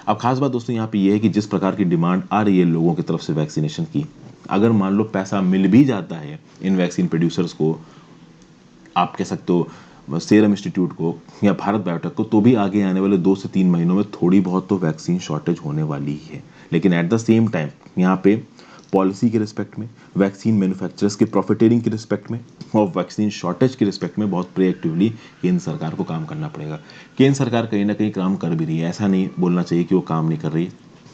अब खास बात दोस्तों यहाँ पे ये है कि जिस प्रकार की डिमांड आ रही है लोगों की तरफ से वैक्सीनेशन की, अगर मान लो पैसा मिल भी जाता है इन वैक्सीन प्रोड्यूसर्स को, आप कह सकते हो सीरम इंस्टीट्यूट को या भारत बायोटेक को, तो भी आगे आने वाले 2 से 3 महीनों में थोड़ी बहुत तो वैक्सीन शॉर्टेज होने वाली ही है। लेकिन एट द सेम टाइम यहाँ पे पॉलिसी के रिस्पेक्ट में, वैक्सीन मैन्युफैक्चरर्स के प्रॉफिटेरिंग के रिस्पेक्ट में और वैक्सीन शॉर्टेज के रिस्पेक्ट में बहुत प्रोएक्टिवली केंद्र सरकार को काम करना पड़ेगा। केंद्र सरकार कहीं ना कहीं काम कर भी रही है, ऐसा नहीं बोलना चाहिए कि वो काम नहीं कर रही।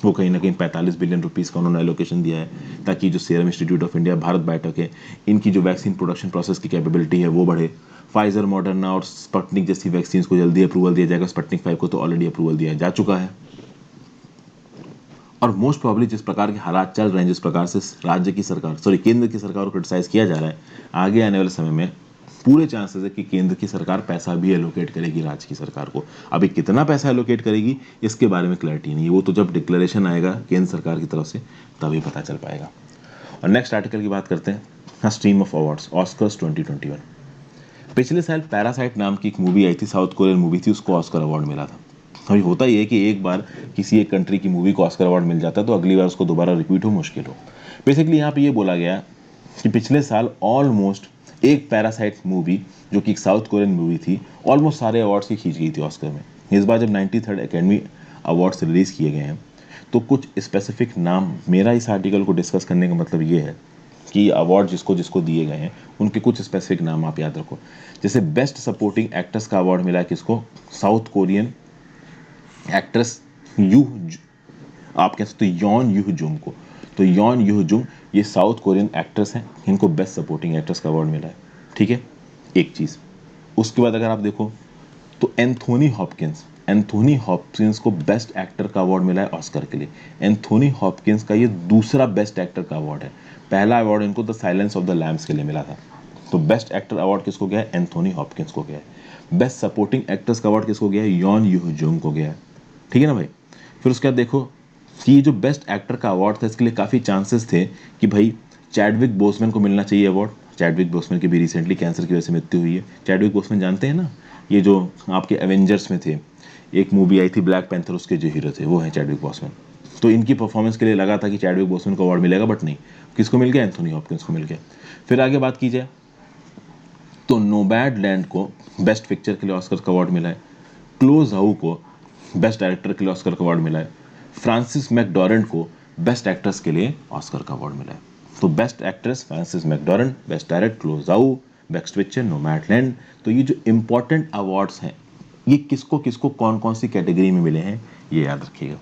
वो कहीं ना कहीं 45 बिलियन रुपीस का उन्होंने एलोकेशन दिया है ताकि जो serum institute of India, Bharat biotech है, इनकी जो वैक्सीन प्रोडक्शन प्रोसेस की कैपेबिलिटी है वो बढ़े। फाइजर, मॉडर्ना और स्पुतनिक जैसी वैक्सीन को जल्दी अप्रूवल दिया जाएगा। स्पुतनिक 5 को तो ऑलरेडी अप्रूवल दिया जा चुका है। और मोस्ट प्रॉब्ली जिस प्रकार के हालात चल रहे हैं, जिस प्रकार से राज्य की सरकार केंद्र की सरकार को क्रिटिसाइज किया जा रहा है, आगे आने वाले समय में पूरे चांसेस है कि केंद्र की सरकार पैसा भी एलोकेट करेगी राज्य की सरकार को। अभी कितना पैसा एलोकेट करेगी इसके बारे में क्लैरिटी नहीं है, वो तो जब डिक्लेरेशन आएगा केंद्र सरकार की तरफ से तभी पता चल पाएगा। और नेक्स्ट आर्टिकल की बात करते हैं, स्ट्रीम ऑफ अवार्ड्स, ऑस्कर्स 2021। पिछले साल पैरासाइट नाम की एक मूवी आई थी, साउथ कोरियन मूवी थी, उसको ऑस्कर अवार्ड मिला था। अभी होता ही है कि एक बार किसी एक कंट्री की मूवी को ऑस्कर अवार्ड मिल जाता है तो अगली बार उसको दोबारा रिपीट हो मुश्किल हो। बेसिकली यहाँ पे ये बोला गया कि पिछले साल ऑलमोस्ट एक पैरासाइट मूवी जो कि एक साउथ कोरियन मूवी थी, ऑलमोस्ट सारे अवार्ड्स की खींच गई थी ऑस्कर में। इस बार जब 93rd एकेडमी अवार्ड्स रिलीज़ किए गए हैं तो कुछ स्पेसिफिक नाम, मेरा इस आर्टिकल को डिस्कस करने का मतलब ये है कि अवार्ड जिसको जिसको दिए गए हैं उनके कुछ स्पेसिफिक नाम आप याद रखो। जैसे बेस्ट सपोर्टिंग एक्ट्रेस का अवार्ड मिला है किसको? साउथ कोरियन एक्ट्रेस यू, आप कह सकते हो यॉन यूह जुंग को। तो यॉन यूह जुंग ये साउथ कोरियन एक्ट्रेस हैं, इनको बेस्ट सपोर्टिंग एक्ट्रेस का अवार्ड मिला है, ठीक है, एक चीज़। उसके बाद अगर आप देखो तो एंथोनी हॉपकिंस को बेस्ट एक्टर का अवार्ड मिला है ऑस्कर के लिए। एंथोनी हॉपकिंस का ये दूसरा बेस्ट एक्टर का अवार्ड है। पहला अवार्ड इनको the silence of the lambs के लिए मिला था। तो बेस्ट एक्टर अवार्ड किसको गया है? एंथोनी हॉपकिंस को गया है। बेस्ट सपोर्टिंग एक्ट्रेस का अवार्ड किसको गया है? यॉन यूह जुंग को गया है, ठीक है ना भाई। फिर उसके बाद देखो कि ये जो बेस्ट एक्टर का अवार्ड था इसके लिए काफ़ी चांसेस थे कि भाई चैडविक बोसमैन को मिलना चाहिए अवार्ड। चैडविक बोसमैन की भी रिसेंटली कैंसर की वजह से मृत्यु हुई है। चैडविक बोसमैन जानते हैं ना, ये जो आपके एवेंजर्स में थे, एक मूवी आई थी ब्लैक पैंथर, उसके जो हीरो थे वो हैं चैडविक बोसमैन। तो इनकी परफॉर्मेंस के लिए लगा था कि चैडविक बोसमैन को अवार्ड मिलेगा, बट नहीं, किसको मिल गया? एंथोनी हॉपकिंस को मिल गया। फिर आगे बात की जाए तो नोमैडलैंड को बेस्ट पिक्चर के लिए ऑस्कर का अवार्ड मिला है। क्लोज हाउ को बेस्ट डायरेक्टर के लिए ऑस्कर का अवार्ड मिला है। फ्रांसिस मैकडॉरंड को बेस्ट एक्ट्रेस के लिए ऑस्कर का अवार्ड मिला है। तो best actress Frances McDormand, best director क्लोज हाउ, बेस्ट पिक्चर नोमैडलैंड। तो ये जो इंपॉर्टेंट अवार्ड्स हैं ये किसको किसको कौन कौन सी कैटेगरी में मिले हैं ये याद रखिएगा।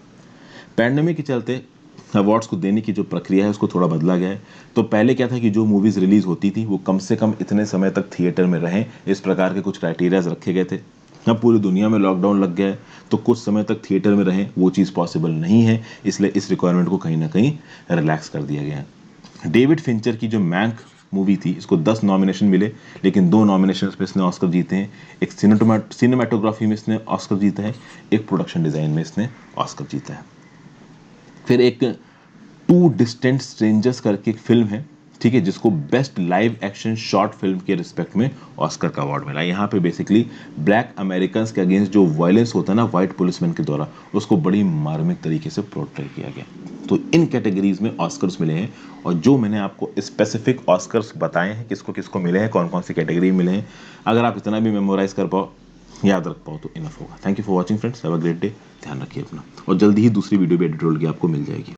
पैंडेमिक के चलते अवार्ड्स को देने की जो प्रक्रिया है उसको थोड़ा बदला गया है। तो पहले क्या था कि जो मूवीज़ रिलीज़ होती थी वो कम से कम इतने समय तक थिएटर में रहें, इस प्रकार के कुछ क्राइटेरियाज रखे गए थे। अब पूरी दुनिया में लॉकडाउन लग गया है तो कुछ समय तक थिएटर में रहें वो चीज़ पॉसिबल नहीं है, इसलिए इस रिक्वायरमेंट को कहीं ना कहीं रिलैक्स कर दिया गया है। डेविड फिंचर की जो मैंक मूवी थी इसको 10 नॉमिनेशन मिले, लेकिन 2 नॉमिनेशन में इसने ऑस्कर जीते हैं। एक सिनेमाटोग्राफी में इसने ऑस्कर जीता है, एक प्रोडक्शन डिज़ाइन में इसने ऑस्कर जीता है। फिर एक टू डिस्टेंट स्ट्रेंजर्स करके एक फिल्म है, ठीक है, जिसको best live action short film के रिस्पेक्ट में ऑस्कर का अवार्ड मिला। यहाँ पे बेसिकली ब्लैक अमेरिकन्स के अगेंस्ट जो वायलेंस होता है ना वाइट पुलिसमैन के द्वारा, उसको बड़ी मार्मिक तरीके से पोर्ट्रे किया गया। तो इन कैटेगरीज में ऑस्कर्स मिले हैं, और जो मैंने आपको स्पेसिफिक ऑस्कर्स बताए हैं किसको किसको मिले हैं, कौन कौन सी कैटेगरी मिले हैं, अगर आप इतना भी मेमोराइज कर पाओ, याद रख पाओ तो इनफ होगा। Thank you for watching friends, have a great day. ध्यान रखिए अपना, और जल्दी ही दूसरी वीडियो भी एडिट रोल की आपको मिल जाएगी।